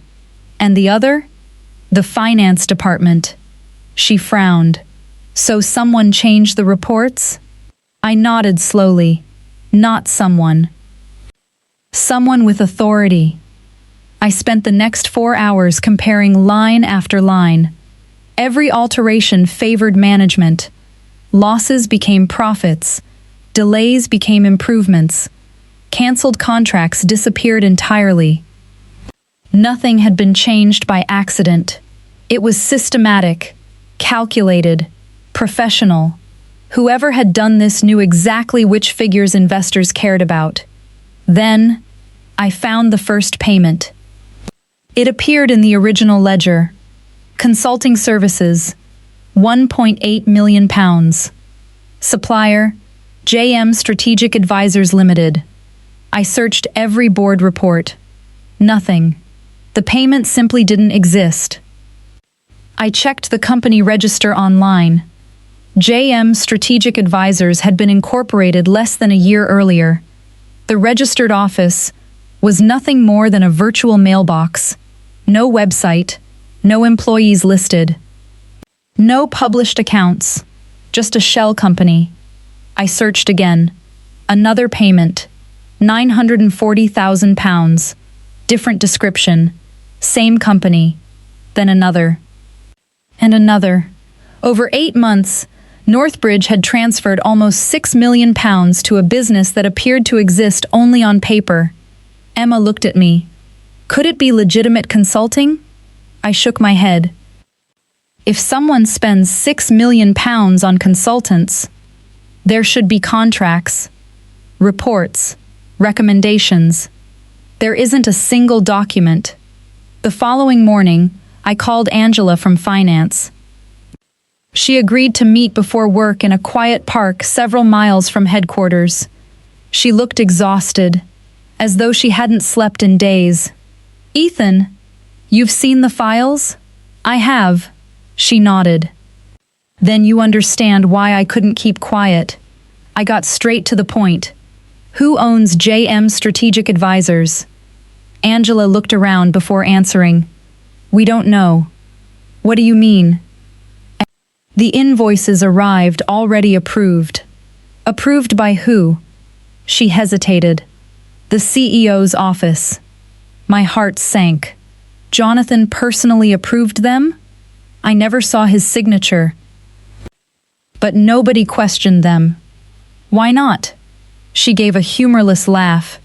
And the other? The finance department. She frowned. So someone changed the reports? I nodded slowly. Not someone. Someone with authority. I spent the next 4 hours comparing line after line. Every alteration favored management. Losses became profits. Delays became improvements. Cancelled contracts disappeared entirely. Nothing had been changed by accident. It was systematic, calculated, professional. Whoever had done this knew exactly which figures investors cared about. Then, I found the first payment. It appeared in the original ledger. Consulting services, £1.8 million. Supplier, JM Strategic Advisors Limited. I searched every board report. Nothing. The payment simply didn't exist. I checked the company register online. JM Strategic Advisors had been incorporated less than a year earlier. The registered office was nothing more than a virtual mailbox. No website, no employees listed. No published accounts, just a shell company. I searched again. Another payment, £940,000. Different description, same company. Then another. And another. Over 8 months, Northbridge had transferred almost £6 million to a business that appeared to exist only on paper. Emma looked at me. Could it be legitimate consulting? I shook my head. If someone spends £6 million on consultants, there should be contracts, reports, recommendations. There isn't a single document. The following morning, I called Angela from finance. She agreed to meet before work in a quiet park several miles from headquarters. She looked exhausted, as though she hadn't slept in days. Ethan, you've seen the files? I have. She nodded. Then you understand why I couldn't keep quiet. I got straight to the point. Who owns JM Strategic Advisors? Angela looked around before answering. We don't know. What do you mean? The invoices arrived already approved. Approved by who? She hesitated. The CEO's office. My heart sank. Jonathan personally approved them? I never saw his signature. But nobody questioned them. Why not? She gave a humorless laugh.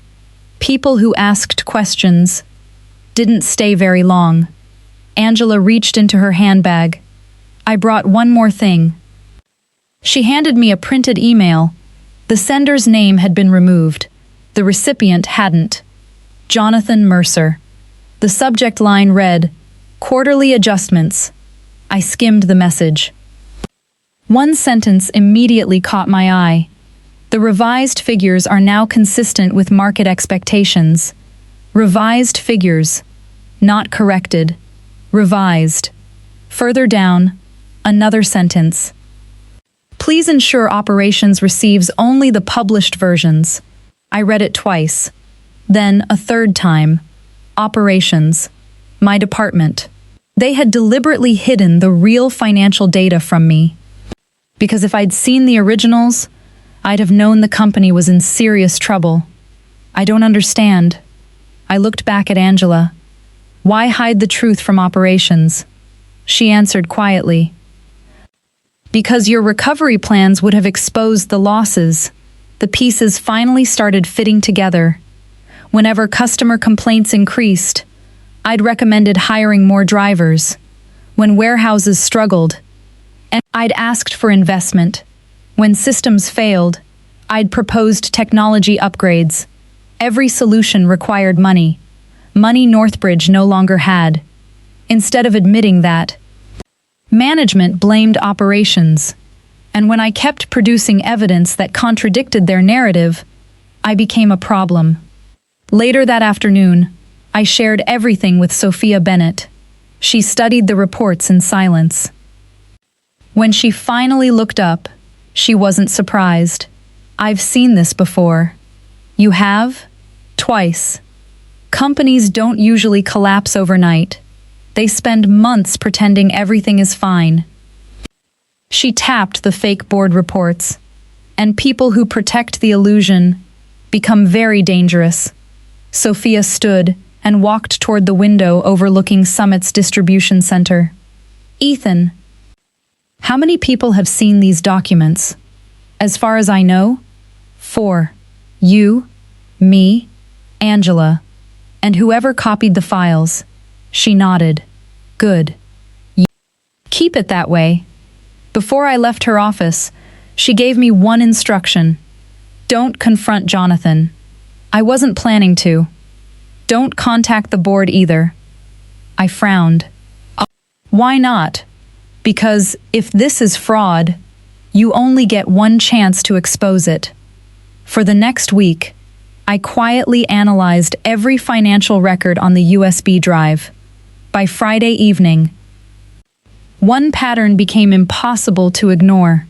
People who asked questions didn't stay very long. Angela reached into her handbag. I brought one more thing. She handed me a printed email. The sender's name had been removed. The recipient hadn't. Jonathan Mercer. The subject line read, Quarterly Adjustments. I skimmed the message. One sentence immediately caught my eye. The revised figures are now consistent with market expectations. Revised figures. Not corrected. Revised. Further down, another sentence. Please ensure operations receives only the published versions. I read it twice. Then a third time. Operations. My department. They had deliberately hidden the real financial data from me. Because if I'd seen the originals, I'd have known the company was in serious trouble. I don't understand. I looked back at Angela. Why hide the truth from operations? She answered quietly. Because your recovery plans would have exposed the losses. The pieces finally started fitting together. Whenever customer complaints increased, I'd recommended hiring more drivers. When warehouses struggled, and I'd asked for investment. When systems failed, I'd proposed technology upgrades. Every solution required money. Money Northbridge no longer had. Instead of admitting that, management blamed operations. And when I kept producing evidence that contradicted their narrative, I became a problem. Later that afternoon, I shared everything with Sophia Bennett. She studied the reports in silence. When she finally looked up, she wasn't surprised. I've seen this before. You have? Twice. Companies don't usually collapse overnight. They spend months pretending everything is fine. She tapped the fake board reports, and people who protect the illusion become very dangerous. Sophia stood and walked toward the window overlooking Summit's distribution center. Ethan, how many people have seen these documents? As far as I know, 4. You, me, Angela, and whoever copied the files. She nodded. Good. Keep it that way. Before I left her office, she gave me one instruction. Don't confront Jonathan. I wasn't planning to. Don't contact the board either. I frowned. Why not? Because if this is fraud, you only get one chance to expose it. For the next week, I quietly analyzed every financial record on the USB drive. By Friday evening, one pattern became impossible to ignore.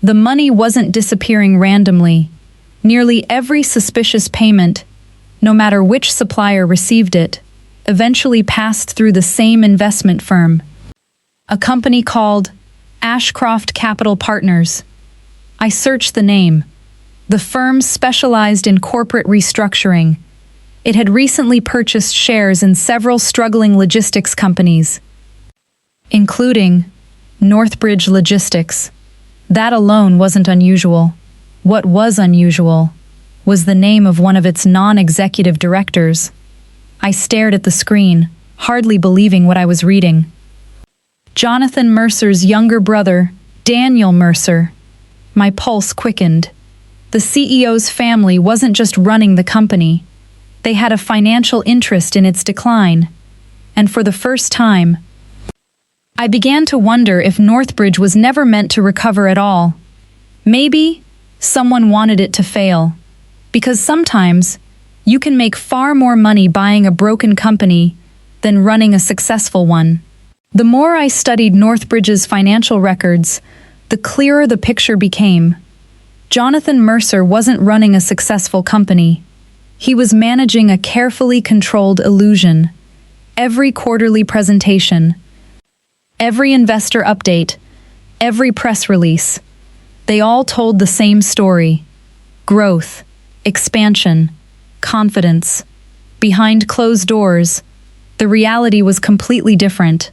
The money wasn't disappearing randomly. Nearly every suspicious payment, no matter which supplier received it, eventually passed through the same investment firm, a company called Ashcroft Capital Partners. I searched the name. The firm specialized in corporate restructuring. It had recently purchased shares in several struggling logistics companies, including Northbridge Logistics. That alone wasn't unusual. What was unusual was the name of one of its non-executive directors. I stared at the screen, hardly believing what I was reading. Jonathan Mercer's younger brother, Daniel Mercer. My pulse quickened. The CEO's family wasn't just running the company. They had a financial interest in its decline. And for the first time, I began to wonder if Northbridge was never meant to recover at all. Maybe someone wanted it to fail. Because sometimes, you can make far more money buying a broken company than running a successful one. The more I studied Northbridge's financial records, the clearer the picture became. Jonathan Mercer wasn't running a successful company. He was managing a carefully controlled illusion. Every quarterly presentation, every investor update, every press release, they all told the same story. Growth, expansion, confidence. Behind closed doors, the reality was completely different.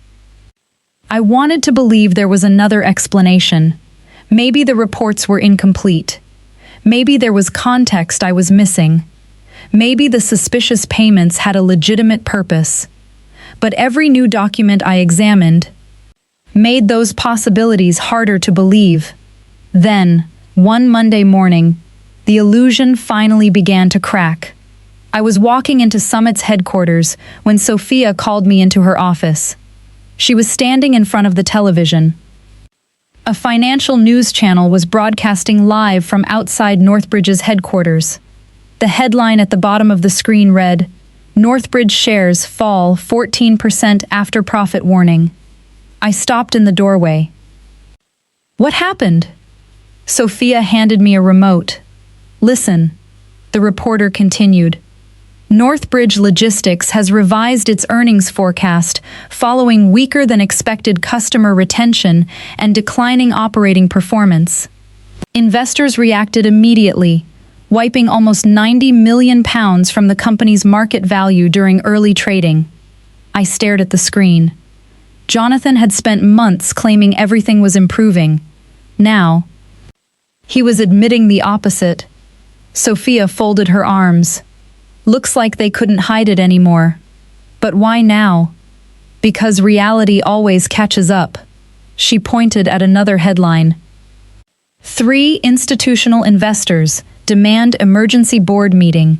I wanted to believe there was another explanation. Maybe the reports were incomplete. Maybe there was context I was missing. Maybe the suspicious payments had a legitimate purpose. But every new document I examined made those possibilities harder to believe. Then, one Monday morning, the illusion finally began to crack. I was walking into Summit's headquarters when Sophia called me into her office. She was standing in front of the television. A financial news channel was broadcasting live from outside Northbridge's headquarters. The headline at the bottom of the screen read, "Northbridge shares fall 14% after profit warning." I stopped in the doorway. What happened? Sophia handed me a remote. Listen, the reporter continued. Northbridge Logistics has revised its earnings forecast following weaker than expected customer retention and declining operating performance. Investors reacted immediately, wiping almost £90 million from the company's market value during early trading. I stared at the screen. Jonathan had spent months claiming everything was improving. Now, he was admitting the opposite. Sophia folded her arms. Looks like they couldn't hide it anymore. But why now? Because reality always catches up. She pointed at another headline. 3 institutional investors demand emergency board meeting.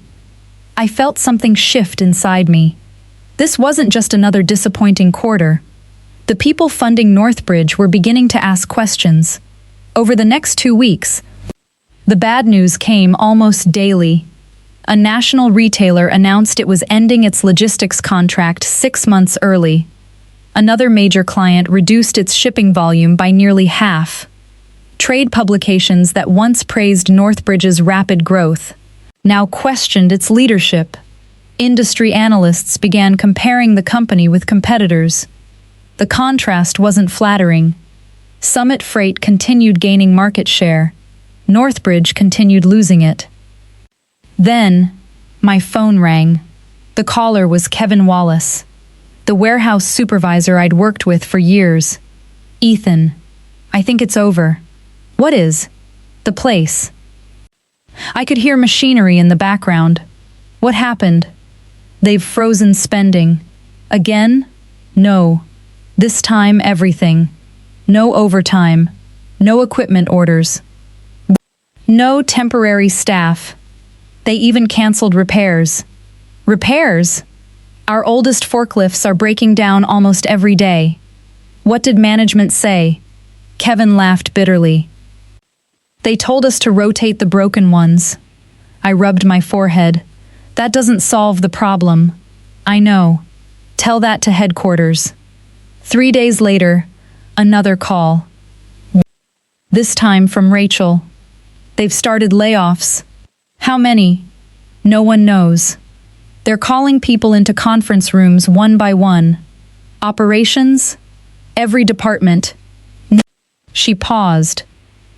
I felt something shift inside me. This wasn't just another disappointing quarter. The people funding Northbridge were beginning to ask questions. Over the next 2 weeks, the bad news came almost daily. A national retailer announced it was ending its logistics contract 6 months early. Another major client reduced its shipping volume by nearly half. Trade publications that once praised Northbridge's rapid growth now questioned its leadership. Industry analysts began comparing the company with competitors. The contrast wasn't flattering. Summit Freight continued gaining market share. Northbridge continued losing it. Then, my phone rang. The caller was Kevin Wallace, the warehouse supervisor I'd worked with for years. "Ethan, I think it's over." "What is?" "The place." I could hear machinery in the background. "What happened?" "They've frozen spending." "Again?" "No. This time everything. No overtime. No equipment orders. No temporary staff. They even canceled repairs." "Repairs?" "Our oldest forklifts are breaking down almost every day." "What did management say?" Kevin laughed bitterly. "They told us to rotate the broken ones." I rubbed my forehead. "That doesn't solve the problem." "I know. Tell that to headquarters." 3 days later, another call. This time from Rachel. "They've started layoffs." "How many?" "No one knows. They're calling people into conference rooms one by one." "Operations?" "Every department." She paused.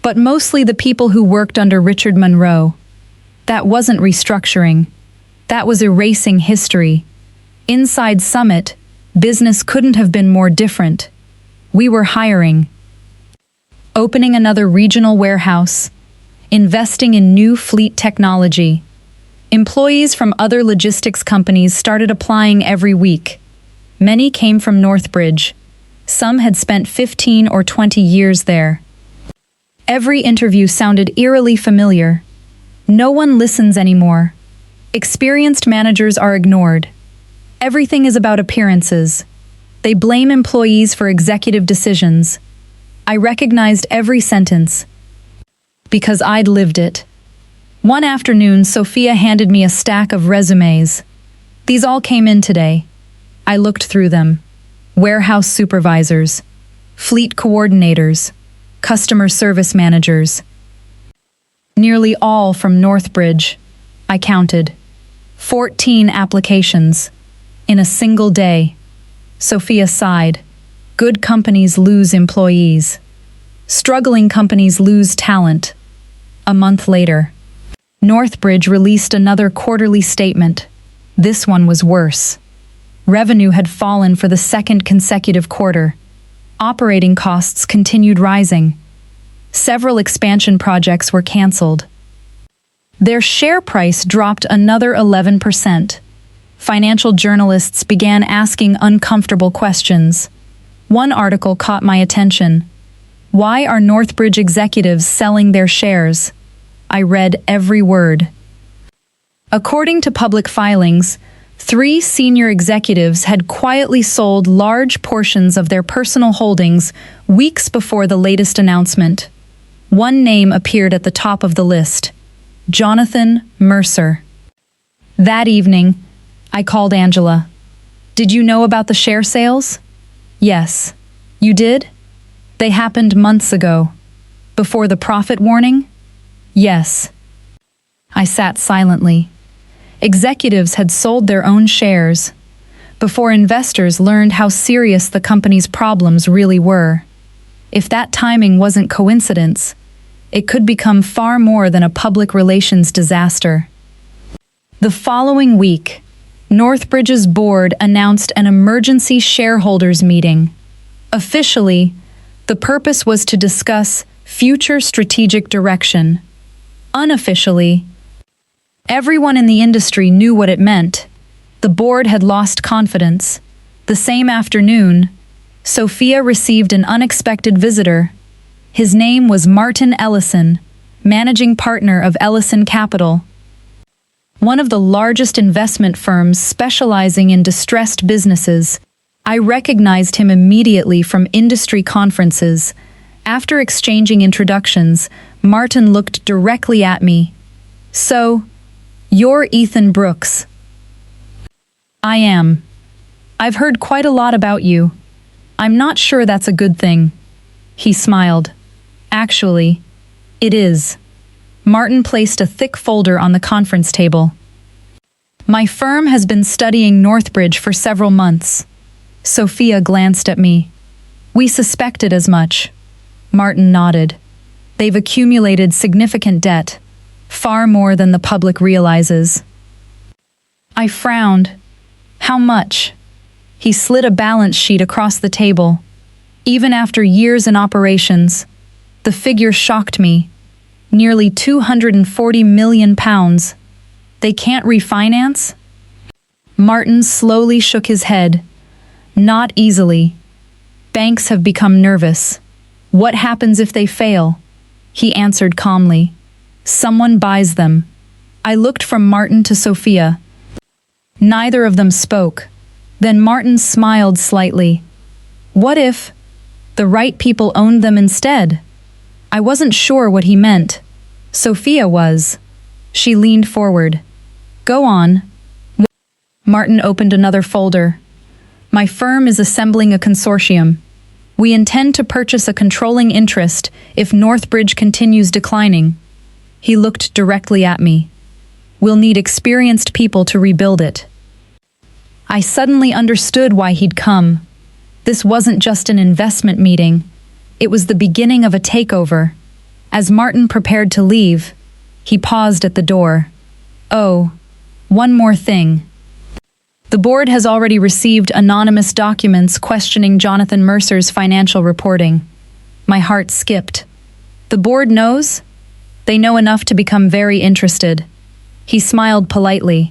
"But mostly the people who worked under Richard Monroe." That wasn't restructuring. That was erasing history. Inside Summit, business couldn't have been more different. We were hiring. Opening another regional warehouse. Investing in new fleet technology. Employees from other logistics companies started applying every week. Many came from Northbridge. Some had spent 15 or 20 years there. Every interview sounded eerily familiar. No one listens anymore. Experienced managers are ignored. Everything is about appearances. They blame employees for executive decisions. I recognized every sentence because I'd lived it. One afternoon, Sophia handed me a stack of resumes. "These all came in today." I looked through them. Warehouse supervisors, fleet coordinators, customer service managers. Nearly all from Northbridge. I counted. 14 applications. In a single day. Sophia sighed. Good companies lose employees. Struggling companies lose talent. A month later, Northbridge released another quarterly statement. This one was worse. Revenue had fallen for the second consecutive quarter. Operating costs continued rising. Several expansion projects were canceled. Their share price dropped another 11%. Financial journalists began asking uncomfortable questions. One article caught my attention. "Why are Northbridge executives selling their shares?" I read every word. According to public filings, 3 senior executives had quietly sold large portions of their personal holdings weeks before the latest announcement. One name appeared at the top of the list: Jonathan Mercer. That evening, I called Angela. "Did you know about the share sales?" "Yes." "You did?" "They happened months ago." "Before the profit warning?" "Yes." I sat silently. Executives had sold their own shares before investors learned how serious the company's problems really were. If that timing wasn't coincidence, it could become far more than a public relations disaster. The following week, Northbridge's board announced an emergency shareholders meeting. Officially, the purpose was to discuss future strategic direction. Unofficially, everyone in the industry knew what it meant. The board had lost confidence. The same afternoon, Sophia received an unexpected visitor. His name was Martin Ellison, managing partner of Ellison Capital, one of the largest investment firms specializing in distressed businesses. I recognized him immediately from industry conferences. After exchanging introductions, Martin looked directly at me. "So, you're Ethan Brooks." "I am. I've heard quite a lot about you. I'm not sure that's a good thing." He smiled. "Actually, it is." Martin placed a thick folder on the conference table. "My firm has been studying Northbridge for several months." Sophia glanced at me. "We suspected as much." Martin nodded. "They've accumulated significant debt, far more than the public realizes." I frowned. "How much?" He slid a balance sheet across the table. Even after years in operations, the figure shocked me. Nearly £240 million. They can't refinance? Martin slowly shook his head. "Not easily. Banks have become nervous. What happens if they fail?" He answered calmly. "Someone buys them." I looked from Martin to Sophia. Neither of them spoke. Then Martin smiled slightly. "What if the right people owned them instead?" I wasn't sure what he meant. Sophia was. She leaned forward. "Go on." Martin opened another folder. "My firm is assembling a consortium. We intend to purchase a controlling interest if Northbridge continues declining." He looked directly at me. "We'll need experienced people to rebuild it." I suddenly understood why he'd come. This wasn't just an investment meeting. It was the beginning of a takeover. As Martin prepared to leave, he paused at the door. "Oh, one more thing. The board has already received anonymous documents questioning Jonathan Mercer's financial reporting." My heart skipped. "The board knows?" "They know enough to become very interested." He smiled politely.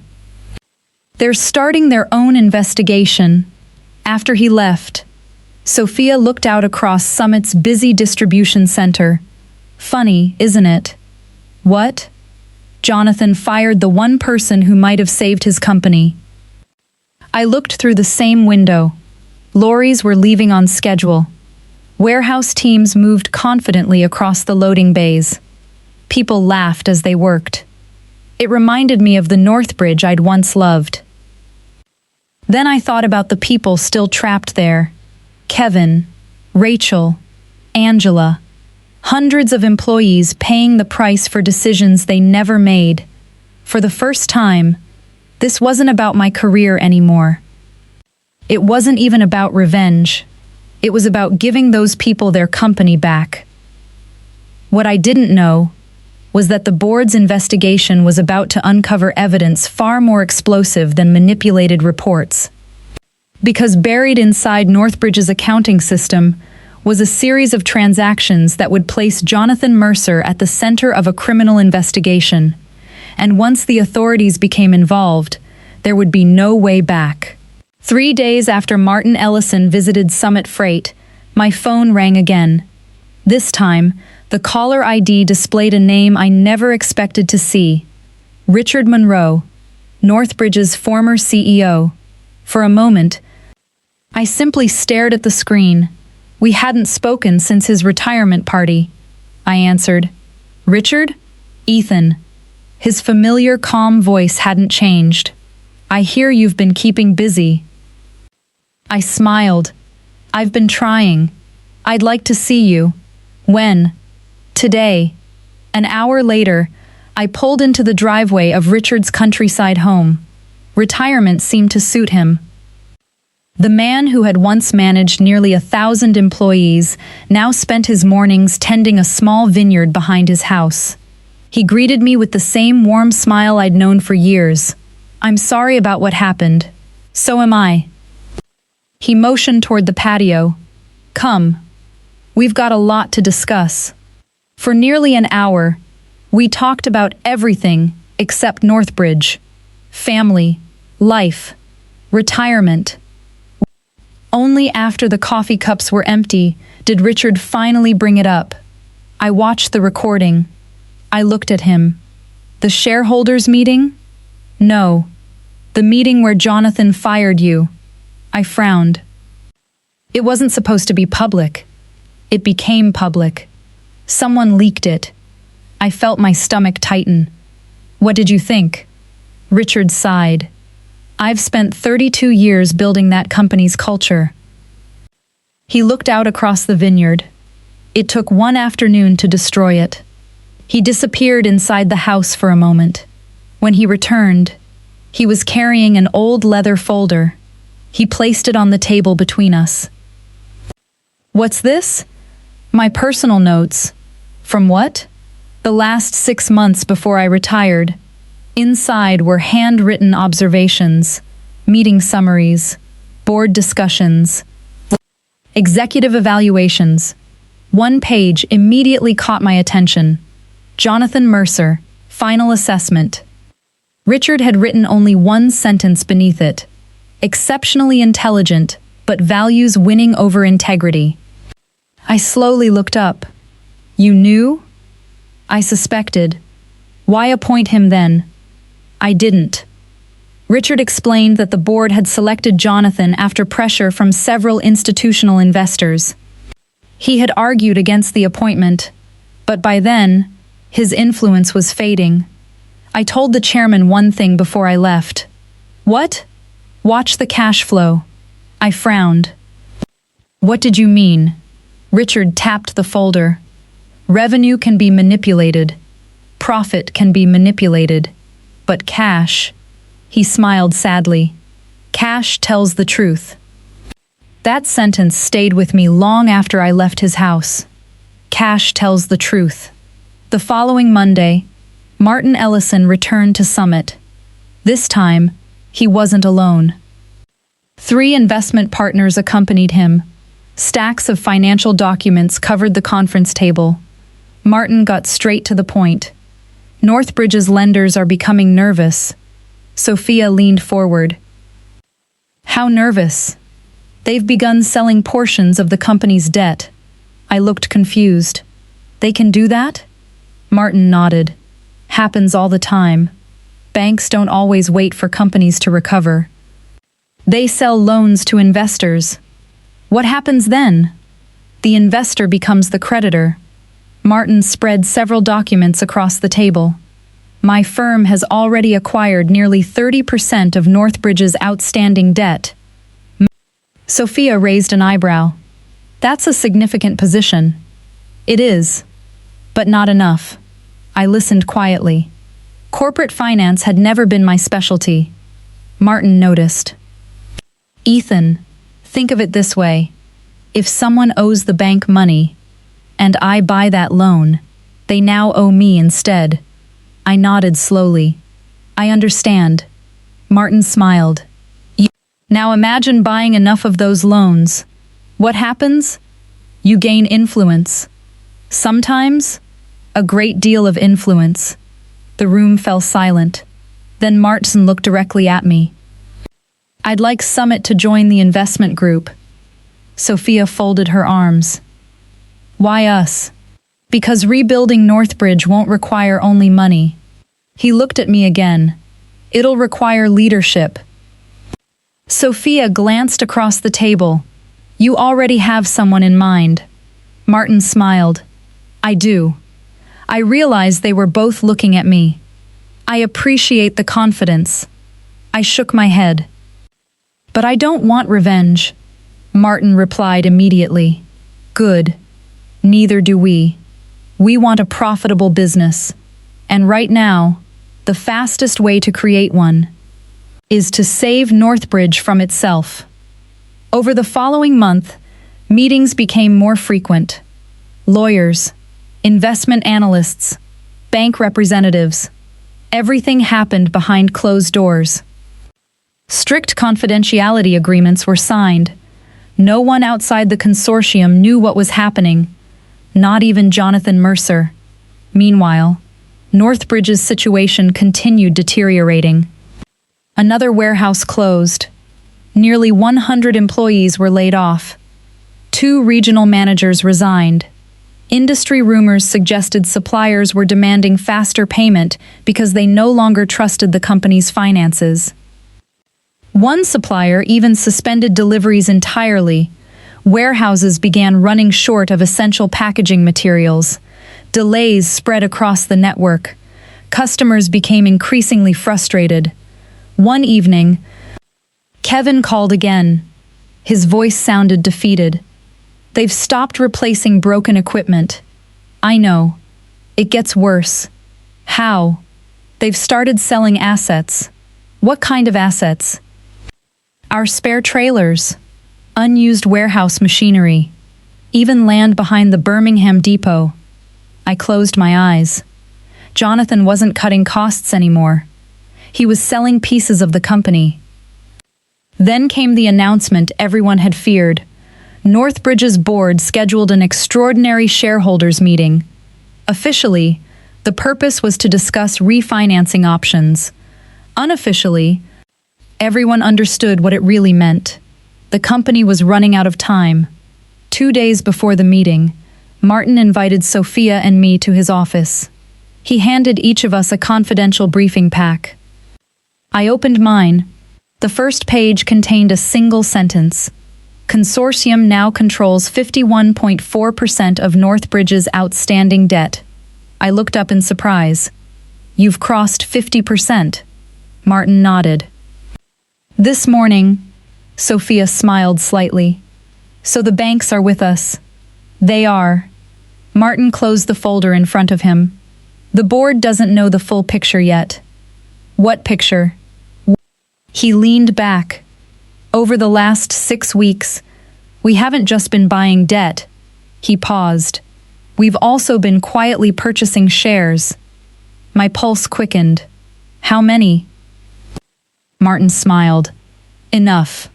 "They're starting their own investigation." After he left, Sophia looked out across Summit's busy distribution center. "Funny, isn't it?" "What?" "Jonathan fired the one person who might have saved his company." I looked through the same window. Lorries were leaving on schedule. Warehouse teams moved confidently across the loading bays. People laughed as they worked. It reminded me of the Northbridge I'd once loved. Then I thought about the people still trapped there. Kevin, Rachel, Angela. Hundreds of employees paying the price for decisions they never made. For the first time, this wasn't about my career anymore. It wasn't even about revenge. It was about giving those people their company back. What I didn't know was that the board's investigation was about to uncover evidence far more explosive than manipulated reports. Because buried inside Northbridge's accounting system was a series of transactions that would place Jonathan Mercer at the center of a criminal investigation. And once the authorities became involved, there would be no way back. 3 days after Martin Ellison visited Summit Freight, my phone rang again. This time, the caller ID displayed a name I never expected to see. Richard Monroe, Northbridge's former CEO. For a moment, I simply stared at the screen. We hadn't spoken since his retirement party. I answered. "Richard?" "Ethan." His familiar, calm voice hadn't changed. "I hear you've been keeping busy." I smiled. "I've been trying. I'd like to see you." "When?" "Today." An hour later, I pulled into the driveway of Richard's countryside home. Retirement seemed to suit him. The man who had once managed nearly 1,000 employees now spent his mornings tending a small vineyard behind his house. He greeted me with the same warm smile I'd known for years. "I'm sorry about what happened." "So am I." He motioned toward the patio. "Come. We've got a lot to discuss." For nearly an hour, we talked about everything except Northbridge. Family, life, retirement. Only after the coffee cups were empty did Richard finally bring it up. I watched the recording. I looked at him. The shareholders' meeting? No. The meeting where Jonathan fired you. I frowned. It wasn't supposed to be public. It became public. Someone leaked it. I felt my stomach tighten. What did you think? Richard sighed. I've spent 32 years building that company's culture. He looked out across the vineyard. It took one afternoon to destroy it. He disappeared inside the house for a moment. When he returned, he was carrying an old leather folder. He placed it on the table between us. What's this? My personal notes. From what? The last 6 months before I retired. Inside were handwritten observations, meeting summaries, board discussions, executive evaluations. One page immediately caught my attention. Jonathan Mercer, final assessment. Richard had written only one sentence beneath it. Exceptionally intelligent, but values winning over integrity. I slowly looked up. You knew? I suspected. Why appoint him then? I didn't. Richard explained that the board had selected Jonathan after pressure from several institutional investors. He had argued against the appointment, but by then, his influence was fading. I told the chairman one thing before I left. What? Watch the cash flow. I frowned. What did you mean? Richard tapped the folder. Revenue can be manipulated. Profit can be manipulated. But cash, he smiled sadly. Cash tells the truth. That sentence stayed with me long after I left his house. Cash tells the truth. The following Monday, Martin Ellison returned to Summit. This time, he wasn't alone. 3 investment partners accompanied him. Stacks of financial documents covered the conference table. Martin got straight to the point. Northbridge's lenders are becoming nervous. Sophia leaned forward. How nervous? They've begun selling portions of the company's debt. I looked confused. They can do that? Martin nodded. Happens all the time. Banks don't always wait for companies to recover. They sell loans to investors. What happens then? The investor becomes the creditor. Martin spread several documents across the table. My firm has already acquired nearly 30% of Northbridge's outstanding debt. Sophia raised an eyebrow. That's a significant position. It is. But not enough. I listened quietly. Corporate finance had never been my specialty. Martin noticed. Ethan, think of it this way. If someone owes the bank money, and I buy that loan, they now owe me instead. I nodded slowly. I understand. Martin smiled. Now imagine buying enough of those loans. What happens? You gain influence. Sometimes, a great deal of influence. The room fell silent. Then Martin looked directly at me. I'd like Summit to join the investment group. Sophia folded her arms. Why us? Because rebuilding Northbridge won't require only money. He looked at me again. It'll require leadership. Sophia glanced across the table. You already have someone in mind. Martin smiled. I do. I realized they were both looking at me. I appreciate the confidence. I shook my head. But I don't want revenge. Martin replied immediately. Good. Neither do we. We want a profitable business. And right now, the fastest way to create one is to save Northbridge from itself. Over the following month, meetings became more frequent. Lawyers, investment analysts, bank representatives. Everything happened behind closed doors. Strict confidentiality agreements were signed. No one outside the consortium knew what was happening, not even Jonathan Mercer. Meanwhile, Northbridge's situation continued deteriorating. Another warehouse closed. Nearly 100 employees were laid off. 2 regional managers resigned. Industry rumors suggested suppliers were demanding faster payment because they no longer trusted the company's finances. One supplier even suspended deliveries entirely. Warehouses began running short of essential packaging materials. Delays spread across the network. Customers became increasingly frustrated. One evening, Kevin called again. His voice sounded defeated. "They've stopped replacing broken equipment." "I know. It gets worse." "How?" "They've started selling assets." "What kind of assets?" "Our spare trailers, unused warehouse machinery, even land behind the Birmingham depot." I closed my eyes. Jonathan wasn't cutting costs anymore. He was selling pieces of the company. Then came the announcement everyone had feared. Northbridge's board scheduled an extraordinary shareholders meeting. Officially, the purpose was to discuss refinancing options. Unofficially, everyone understood what it really meant. The company was running out of time. 2 days before the meeting, Martin invited Sophia and me to his office. He handed each of us a confidential briefing pack. I opened mine. The first page contained a single sentence. Consortium now controls 51.4% of Northbridge's outstanding debt. I looked up in surprise. "You've crossed 50%. Martin nodded. "This morning," Sophia smiled slightly. "So the banks are with us." "They are." Martin closed the folder in front of him. "The board doesn't know the full picture yet." "What picture?" He leaned back. "Over the last 6 weeks, we haven't just been buying debt." He paused. "We've also been quietly purchasing shares." My pulse quickened. "How many?" Martin smiled. "Enough."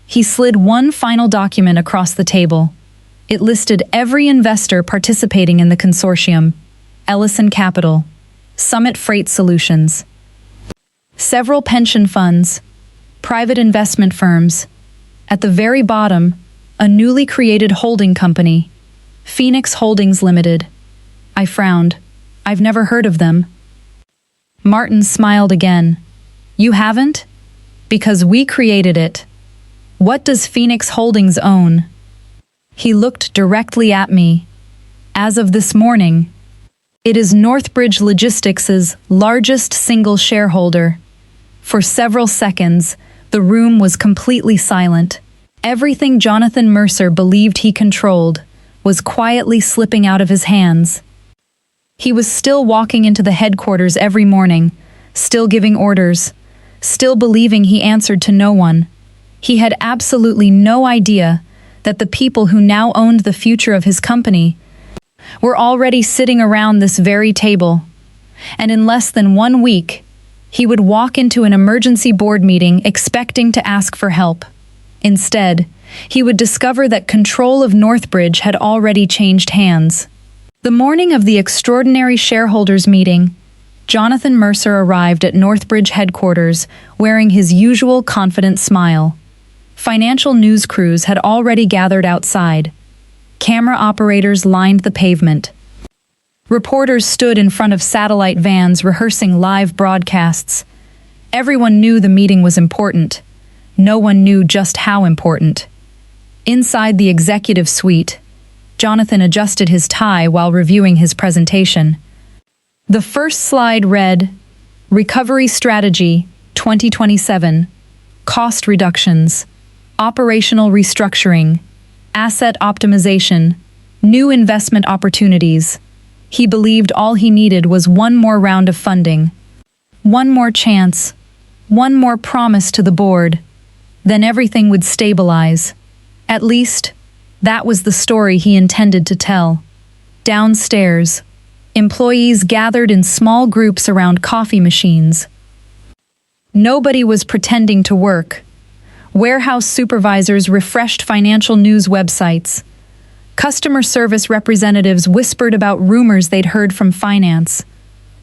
He slid one final document across the table. It listed every investor participating in the consortium: Ellison Capital, Summit Freight Solutions, several pension funds, private investment firms. At the very bottom, a newly created holding company, Phoenix Holdings Limited. I frowned. I've never heard of them. Martin smiled again. "You haven't? Because we created it." "What does Phoenix Holdings own?" He looked directly at me. "As of this morning, it is Northbridge Logistics' largest single shareholder." For several seconds, the room was completely silent. Everything Jonathan Mercer believed he controlled was quietly slipping out of his hands. He was still walking into the headquarters every morning, still giving orders, still believing he answered to no one. He had absolutely no idea that the people who now owned the future of his company were already sitting around this very table. And in less than 1 week, he would walk into an emergency board meeting expecting to ask for help. Instead, he would discover that control of Northbridge had already changed hands. The morning of the extraordinary shareholders meeting, Jonathan Mercer arrived at Northbridge headquarters wearing his usual confident smile. Financial news crews had already gathered outside. Camera operators lined the pavement. Reporters stood in front of satellite vans rehearsing live broadcasts. Everyone knew the meeting was important. No one knew just how important. Inside the executive suite, Jonathan adjusted his tie while reviewing his presentation. The first slide read, "Recovery Strategy 2027, Cost Reductions, Operational Restructuring, Asset Optimization, New Investment Opportunities." He believed all he needed was one more round of funding, one more chance, one more promise to the board. Then everything would stabilize. At least, that was the story he intended to tell. Downstairs, employees gathered in small groups around coffee machines. Nobody was pretending to work. Warehouse supervisors refreshed financial news websites. Customer service representatives whispered about rumors they'd heard from finance.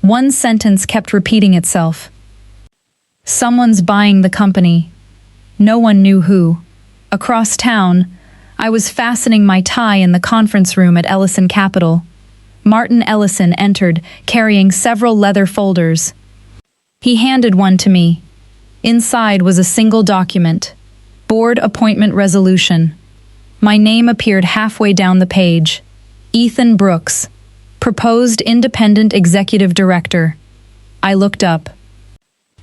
One sentence kept repeating itself. "Someone's buying the company." No one knew who. Across town, I was fastening my tie in the conference room at Ellison Capital. Martin Ellison entered, carrying several leather folders. He handed one to me. Inside was a single document. Board appointment resolution. My name appeared halfway down the page. Ethan Brooks, proposed independent executive director. I looked up.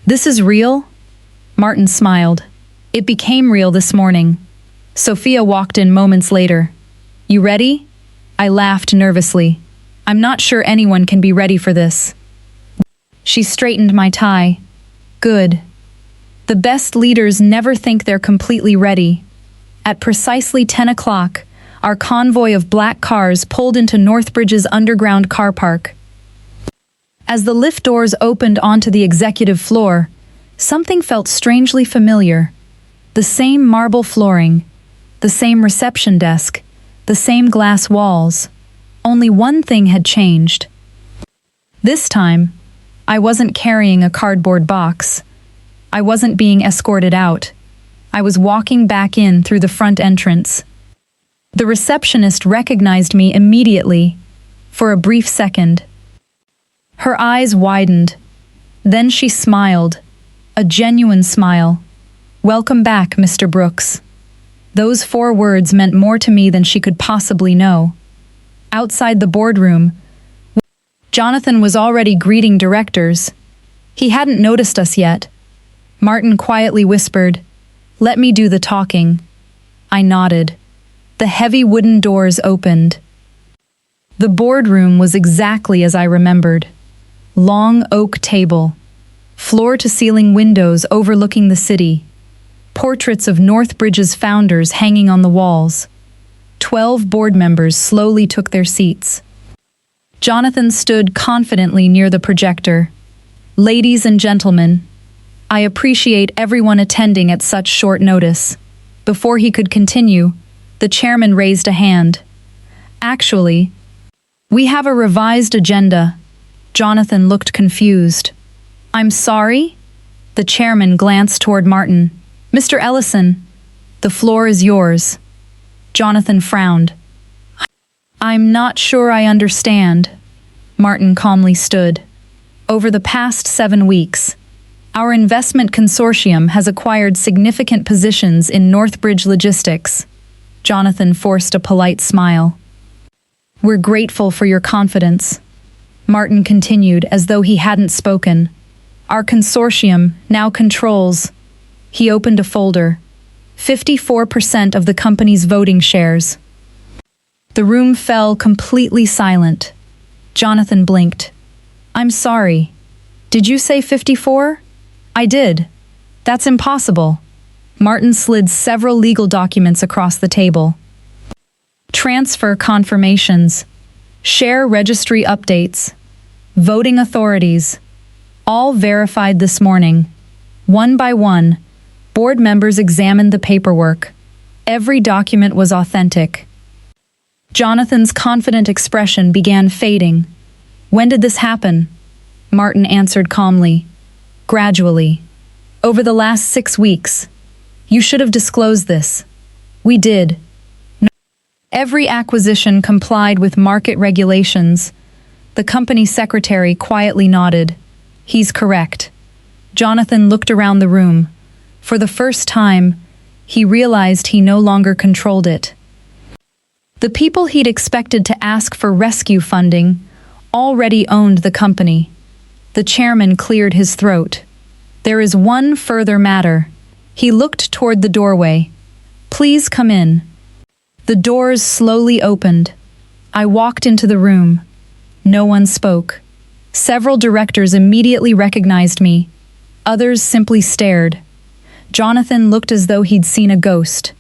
This is real? Martin smiled. It became real this morning. Sophia walked in moments later. You ready? I laughed nervously. I'm not sure anyone can be ready for this. She straightened my tie. Good. The best leaders never think they're completely ready. At precisely 10 o'clock, our convoy of black cars pulled into Northbridge's underground car park. As the lift doors opened onto the executive floor, something felt strangely familiar. The same marble flooring, the same reception desk, the same glass walls. Only one thing had changed. This time, I wasn't carrying a cardboard box. I wasn't being escorted out. I was walking back in through the front entrance. The receptionist recognized me immediately, for a brief second. Her eyes widened. Then she smiled, a genuine smile. Welcome back, Mr. Brooks. Those 4 words meant more to me than she could possibly know. Outside the boardroom, Jonathan was already greeting directors. He hadn't noticed us yet. Martin quietly whispered, "Let me do the talking." I nodded. The heavy wooden doors opened. The boardroom was exactly as I remembered. Long oak table, floor-to-ceiling windows overlooking the city, portraits of Northbridge's founders hanging on the walls. 12 board members slowly took their seats. Jonathan stood confidently near the projector. Ladies and gentlemen, I appreciate everyone attending at such short notice. Before he could continue, the chairman raised a hand. Actually, we have a revised agenda. Jonathan looked confused. I'm sorry? The chairman glanced toward Martin. Mr. Ellison, the floor is yours. Jonathan frowned. I'm not sure I understand. Martin calmly stood. Over the past 7 weeks, our investment consortium has acquired significant positions in Northbridge Logistics. Jonathan forced a polite smile. We're grateful for your confidence. Martin continued as though he hadn't spoken. Our consortium now controls. He opened a folder. 54% of the company's voting shares. The room fell completely silent. Jonathan blinked. I'm sorry. Did you say 54? I did. That's impossible. Martin slid several legal documents across the table. Transfer confirmations, share registry updates, voting authorities, all verified this morning. One by one, board members examined the paperwork. Every document was authentic. Jonathan's confident expression began fading. When did this happen? Martin answered calmly. Gradually. Over the last 6 weeks. You should have disclosed this. We did. No. Every acquisition complied with market regulations. The company secretary quietly nodded. He's correct. Jonathan looked around the room. For the first time, he realized he no longer controlled it. The people he'd expected to ask for rescue funding already owned the company. The chairman cleared his throat. There is one further matter. He looked toward the doorway. Please come in. The doors slowly opened. I walked into the room. No one spoke. Several directors immediately recognized me. Others simply stared. Jonathan looked as though he'd seen a ghost.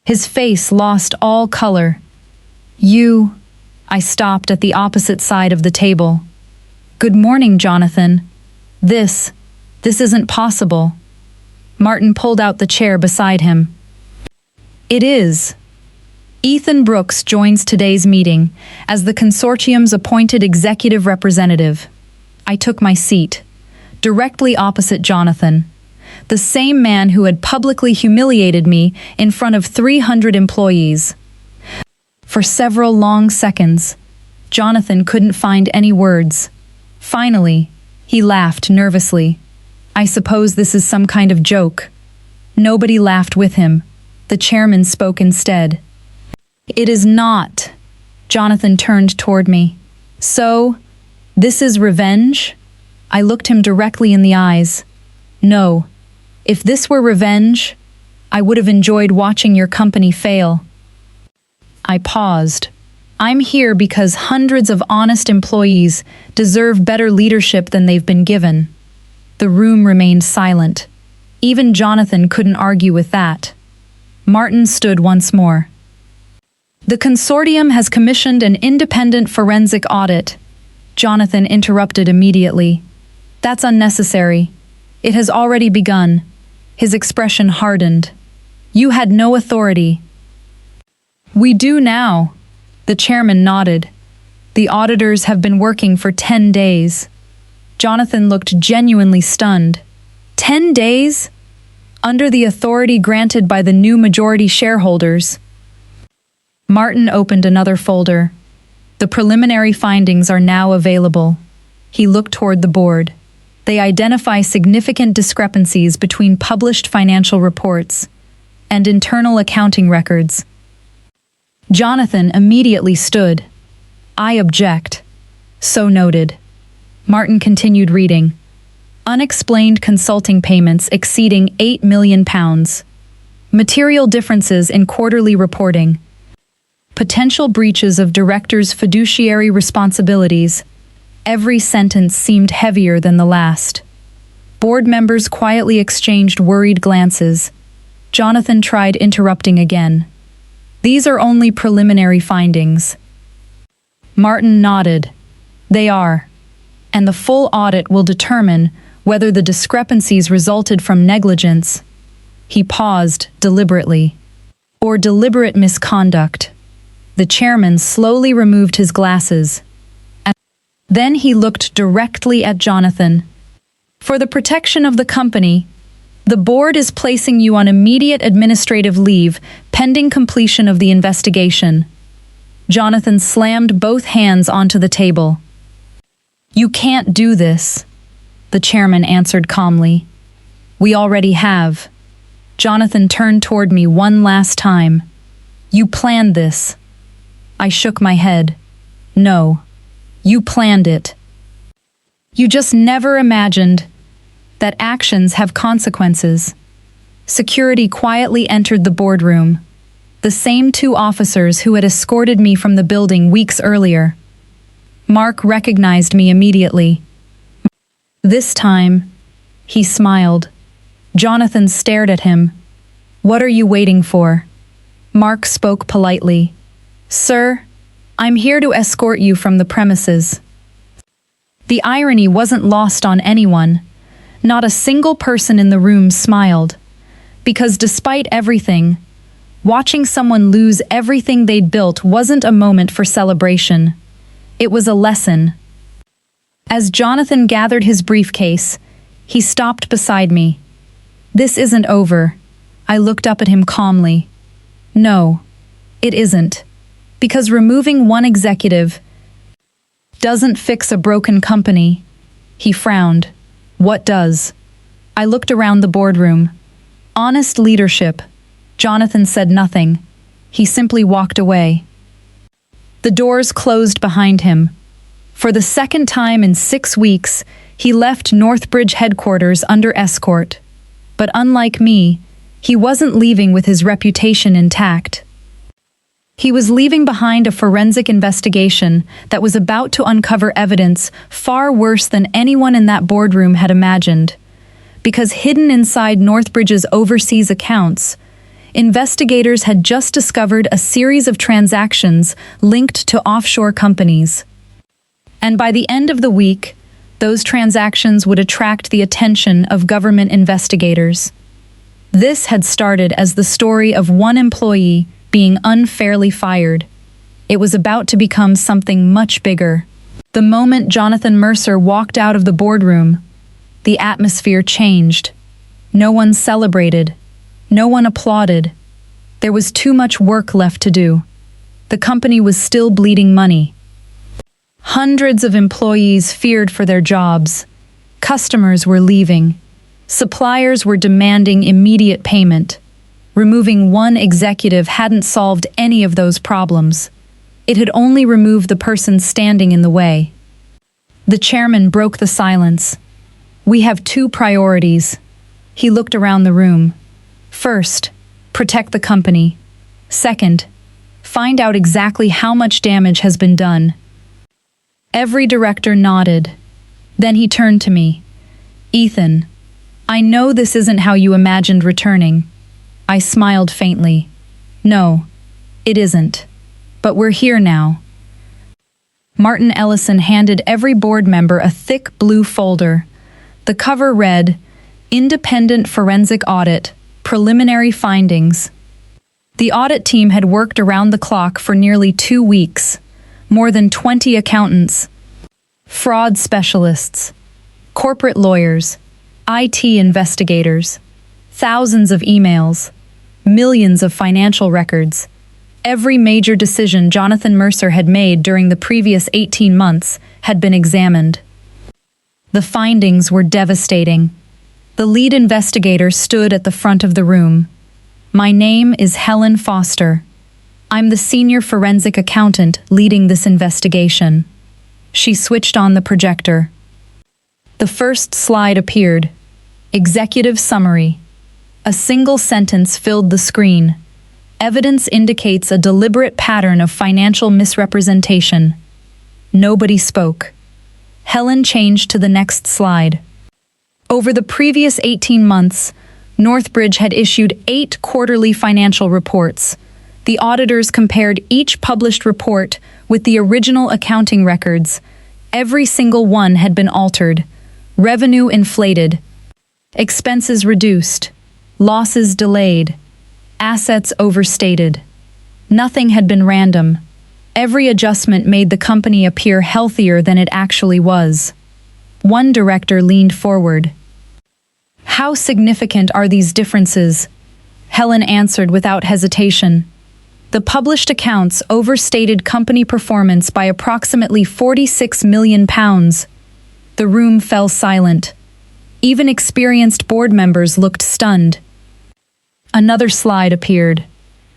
His face lost all color. You... I stopped at the opposite side of the table. Good morning, Jonathan. This isn't possible. Martin pulled out the chair beside him. It is. Ethan Brooks joins today's meeting as the consortium's appointed executive representative. I took my seat, directly opposite Jonathan. the same man who had publicly humiliated me in front of 300 employees. For several long seconds, Jonathan couldn't find any words. Finally, he laughed nervously. I suppose this is some kind of joke. Nobody laughed with him. The chairman spoke instead. It is not. Jonathan turned toward me. So, this is revenge? I looked him directly in the eyes. No. If this were revenge, I would have enjoyed watching your company fail. I paused. I'm here because hundreds of honest employees deserve better leadership than they've been given. The room remained silent. Even Jonathan couldn't argue with that. Martin stood once more. The consortium has commissioned an independent forensic audit. Jonathan interrupted immediately. That's unnecessary. It has already begun. His expression hardened. You had no authority. We do now. The chairman nodded. The auditors have been working for 10 days. Jonathan looked genuinely stunned. 10 days? Under the authority granted by the new majority shareholders. Martin opened another folder. The preliminary findings are now available. He looked toward the board. They identify significant discrepancies between published financial reports and internal accounting records. Jonathan immediately stood. I object. So noted. Martin continued reading. Unexplained consulting payments exceeding £8 million. Material differences in quarterly reporting. Potential breaches of directors' fiduciary responsibilities. Every sentence seemed heavier than the last. Board members quietly exchanged worried glances. Jonathan tried interrupting again. These are only preliminary findings. Martin nodded. They are. And the full audit will determine whether the discrepancies resulted from negligence. He paused deliberately. Or deliberate misconduct. The chairman slowly removed his glasses. Then he looked directly at Jonathan. For the protection of the company, the board is placing you on immediate administrative leave pending completion of the investigation. Jonathan slammed both hands onto the table. You can't do this, the chairman answered calmly. We already have. Jonathan turned toward me one last time. You planned this. I shook my head. No. You planned it. You just never imagined that actions have consequences. Security quietly entered the boardroom. The same two officers who had escorted me from the building weeks earlier. Mark recognized me immediately. This time, he smiled. Jonathan stared at him. What are you waiting for? Mark spoke politely. Sir, I'm here to escort you from the premises. The irony wasn't lost on anyone. Not a single person in the room smiled. Because despite everything, watching someone lose everything they'd built wasn't a moment for celebration. It was a lesson. As Jonathan gathered his briefcase, he stopped beside me. This isn't over. I looked up at him calmly. No, it isn't. Because removing one executive doesn't fix a broken company. He frowned. What does? I looked around the boardroom. Honest leadership. Jonathan said nothing. He simply walked away. The doors closed behind him. For the second time in 6 weeks, he left Northbridge headquarters under escort. But unlike me, he wasn't leaving with his reputation intact. He was leaving behind a forensic investigation that was about to uncover evidence far worse than anyone in that boardroom had imagined. Because hidden inside Northbridge's overseas accounts, investigators had just discovered a series of transactions linked to offshore companies. And by the end of the week, those transactions would attract the attention of government investigators. This had started as the story of one employee being unfairly fired. It was about to become something much bigger. The moment Jonathan Mercer walked out of the boardroom, the atmosphere changed. No one celebrated. No one applauded. There was too much work left to do. The company was still bleeding money. Hundreds of employees feared for their jobs. Customers were leaving. Suppliers were demanding immediate payment. Removing one executive hadn't solved any of those problems. It had only removed the person standing in the way. The chairman broke the silence. "We have two priorities." He looked around the room. "First, protect the company. Second, find out exactly how much damage has been done." Every director nodded. Then he turned to me. "Ethan, I know this isn't how you imagined returning." I smiled faintly. "No, it isn't. But we're here now." Martin Ellison handed every board member a thick blue folder. The cover read, "Independent Forensic Audit, Preliminary Findings." The audit team had worked around the clock for nearly 2 weeks. More than 20 accountants, fraud specialists, corporate lawyers, IT investigators, thousands of emails, millions of financial records. Every major decision Jonathan Mercer had made during the previous 18 months had been examined. The findings were devastating. The lead investigator stood at the front of the room. "My name is Helen Foster. I'm the senior forensic accountant leading this investigation." She switched on the projector. The first slide appeared. Executive summary. A single sentence filled the screen. Evidence indicates a deliberate pattern of financial misrepresentation. Nobody spoke. Helen changed to the next slide. Over the previous 18 months, Northbridge had issued 8 quarterly financial reports. The auditors compared each published report with the original accounting records. Every single one had been altered. Revenue inflated. Expenses reduced. Losses delayed. Assets overstated. Nothing had been random. Every adjustment made the company appear healthier than it actually was. One director leaned forward. "How significant are these differences?" Helen answered without hesitation. The published accounts overstated company performance by approximately £46 million. The room fell silent. Even experienced board members looked stunned. Another slide appeared.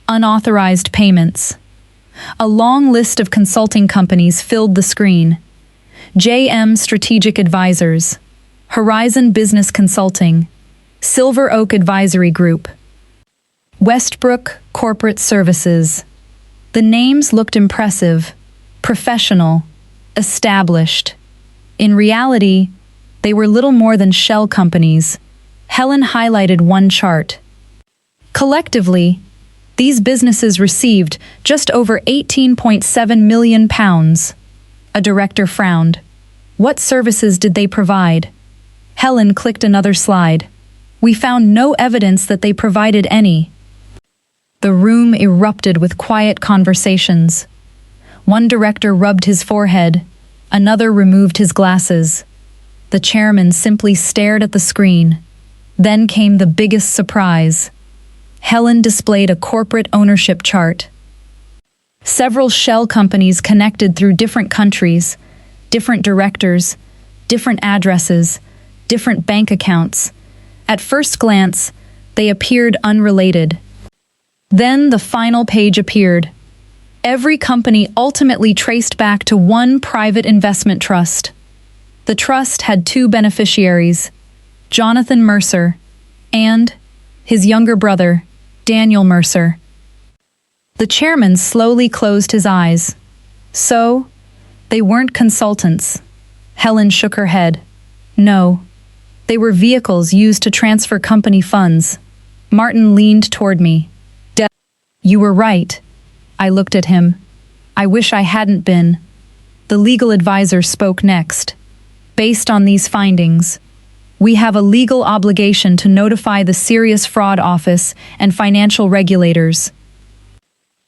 Unauthorized payments. A long list of consulting companies filled the screen. JM Strategic Advisors, Horizon Business Consulting, Silver Oak Advisory Group, Westbrook Corporate Services. The names looked impressive, professional, established. In reality, they were little more than shell companies. Helen highlighted one chart. Collectively, these businesses received just over £18.7 million. A director frowned. What services did they provide? Helen clicked another slide. We found no evidence that they provided any. The room erupted with quiet conversations. One director rubbed his forehead, another removed his glasses. The chairman simply stared at the screen. Then came the biggest surprise. Helen displayed a corporate ownership chart. Several shell companies connected through different countries, different directors, different addresses, different bank accounts. At first glance, they appeared unrelated. Then the final page appeared. Every company ultimately traced back to one private investment trust. The trust had 2 beneficiaries, Jonathan Mercer and his younger brother, Daniel Mercer. The chairman slowly closed his eyes. So, they weren't consultants. Helen shook her head. No, they were vehicles used to transfer company funds. Martin leaned toward me. You were right. I looked at him. I wish I hadn't been. The legal advisor spoke next. Based on these findings, we have a legal obligation to notify the Serious Fraud Office and financial regulators.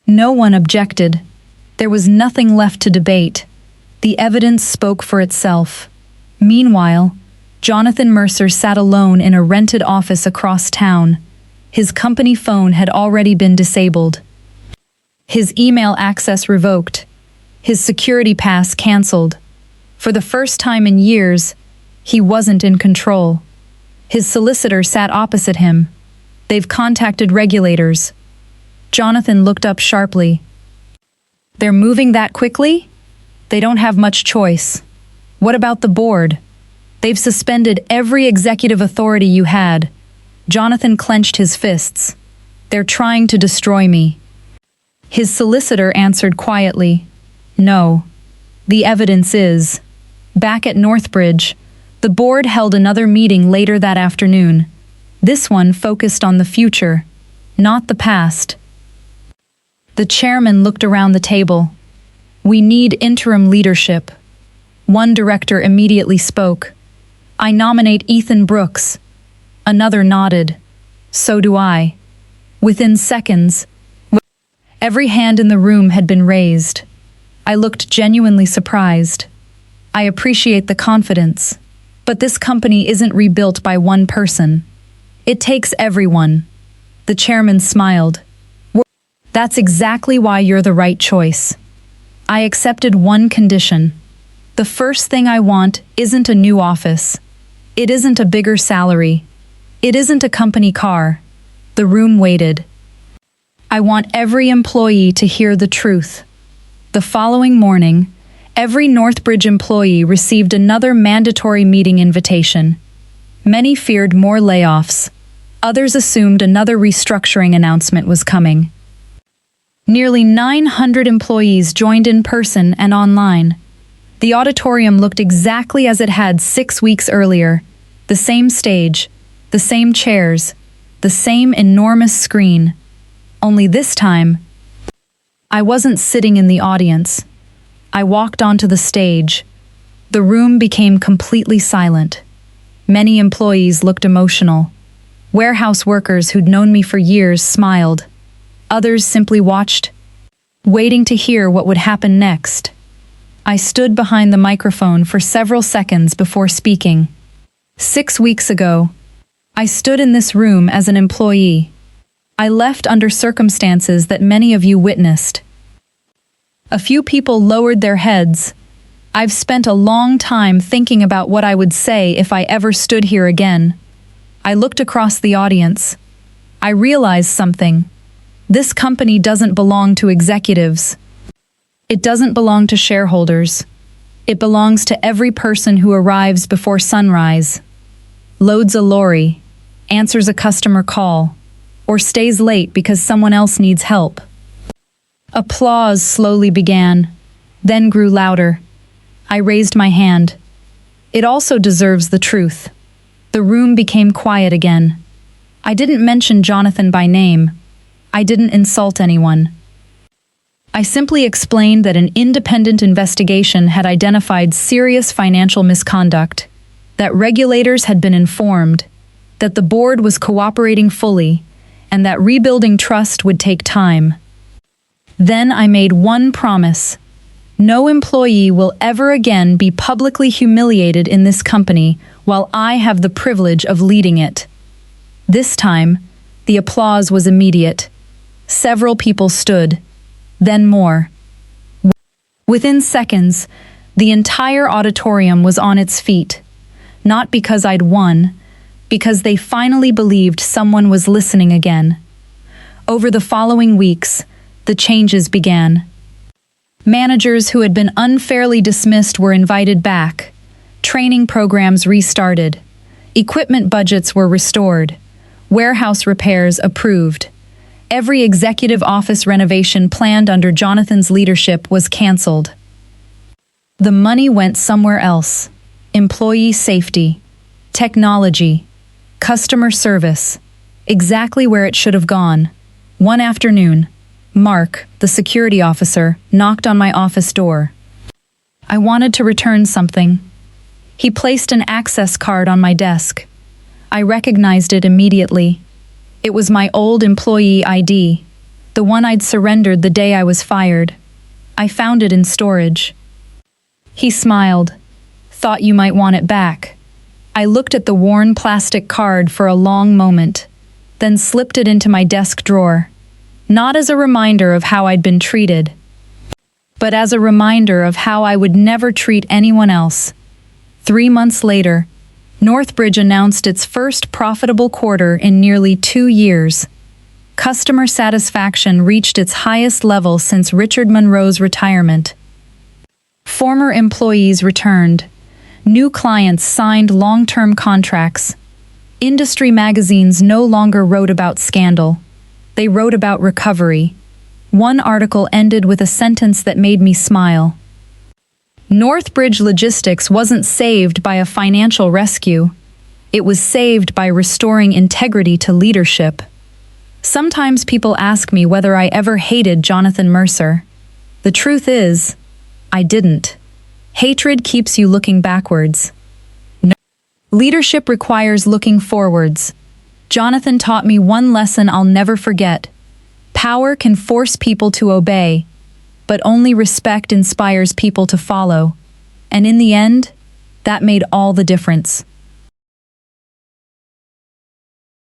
No one objected. There was nothing left to debate. The evidence spoke for itself. Meanwhile, Jonathan Mercer sat alone in a rented office across town. His company phone had already been disabled. His email access revoked. His security pass canceled. For the first time in years, he wasn't in control. His solicitor sat opposite him. They've contacted regulators. Jonathan looked up sharply. They're moving that quickly? They don't have much choice. What about the board? They've suspended every executive authority you had. Jonathan clenched his fists. They're trying to destroy me. His solicitor answered quietly. No. The evidence is. Back at Northbridge, the board held another meeting later that afternoon. This one focused on the future, not the past. The chairman looked around the table. We need interim leadership. One director immediately spoke. I nominate Ethan Brooks. Another nodded. So do I. Within seconds, every hand in the room had been raised. I looked genuinely surprised. I appreciate the confidence, but this company isn't rebuilt by one person. It takes everyone. The chairman smiled. That's exactly why you're the right choice. I accepted one condition. The first thing I want isn't a new office. It isn't a bigger salary. It isn't a company car. The room waited. I want every employee to hear the truth. The following morning, every Northbridge employee received another mandatory meeting invitation. Many feared more layoffs. Others assumed another restructuring announcement was coming. Nearly 900 employees joined in person and online. The auditorium looked exactly as it had 6 weeks earlier. The same stage, the same chairs, the same enormous screen. Only this time, I wasn't sitting in the audience. I walked onto the stage. The room became completely silent. Many employees looked emotional. Warehouse workers who'd known me for years smiled. Others simply watched, waiting to hear what would happen next. I stood behind the microphone for several seconds before speaking. 6 weeks ago, I stood in this room as an employee. I left under circumstances that many of you witnessed. A few people lowered their heads. I've spent a long time thinking about what I would say if I ever stood here again. I looked across the audience. I realized something. This company doesn't belong to executives. It doesn't belong to shareholders. It belongs to every person who arrives before sunrise, loads a lorry, answers a customer call, or stays late because someone else needs help. Applause slowly began, then grew louder. I raised my hand. It also deserves the truth. The room became quiet again. I didn't mention Jonathan by name. I didn't insult anyone. I simply explained that an independent investigation had identified serious financial misconduct, that regulators had been informed, that the board was cooperating fully, and that rebuilding trust would take time. Then I made one promise. No employee will ever again be publicly humiliated in this company while I have the privilege of leading it. This time, the applause was immediate. Several people stood, then more. Within seconds, the entire auditorium was on its feet, not because I'd won, because they finally believed someone was listening again. Over the following weeks, the changes began. Managers who had been unfairly dismissed were invited back. Training programs restarted. Equipment budgets were restored. Warehouse repairs approved. Every executive office renovation planned under Jonathan's leadership was canceled. The money went somewhere else. Employee safety, technology, customer service, exactly where it should have gone. One afternoon, Mark, the security officer, knocked on my office door. I wanted to return something. He placed an access card on my desk. I recognized it immediately. It was my old employee ID, the one I'd surrendered the day I was fired. I found it in storage. He smiled. Thought you might want it back. I looked at the worn plastic card for a long moment, then slipped it into my desk drawer. Not as a reminder of how I'd been treated, but as a reminder of how I would never treat anyone else. 3 months later, Northbridge announced its first profitable quarter in nearly 2 years. Customer satisfaction reached its highest level since Richard Monroe's retirement. Former employees returned. New clients signed long-term contracts. Industry magazines no longer wrote about scandal. They wrote about recovery. One article ended with a sentence that made me smile. Northbridge Logistics wasn't saved by a financial rescue. It was saved by restoring integrity to leadership. Sometimes people ask me whether I ever hated Jonathan Mercer. The truth is, I didn't. Hatred keeps you looking backwards. Leadership requires looking forwards. Jonathan taught me one lesson I'll never forget. Power can force people to obey, but only respect inspires people to follow. And in the end, that made all the difference.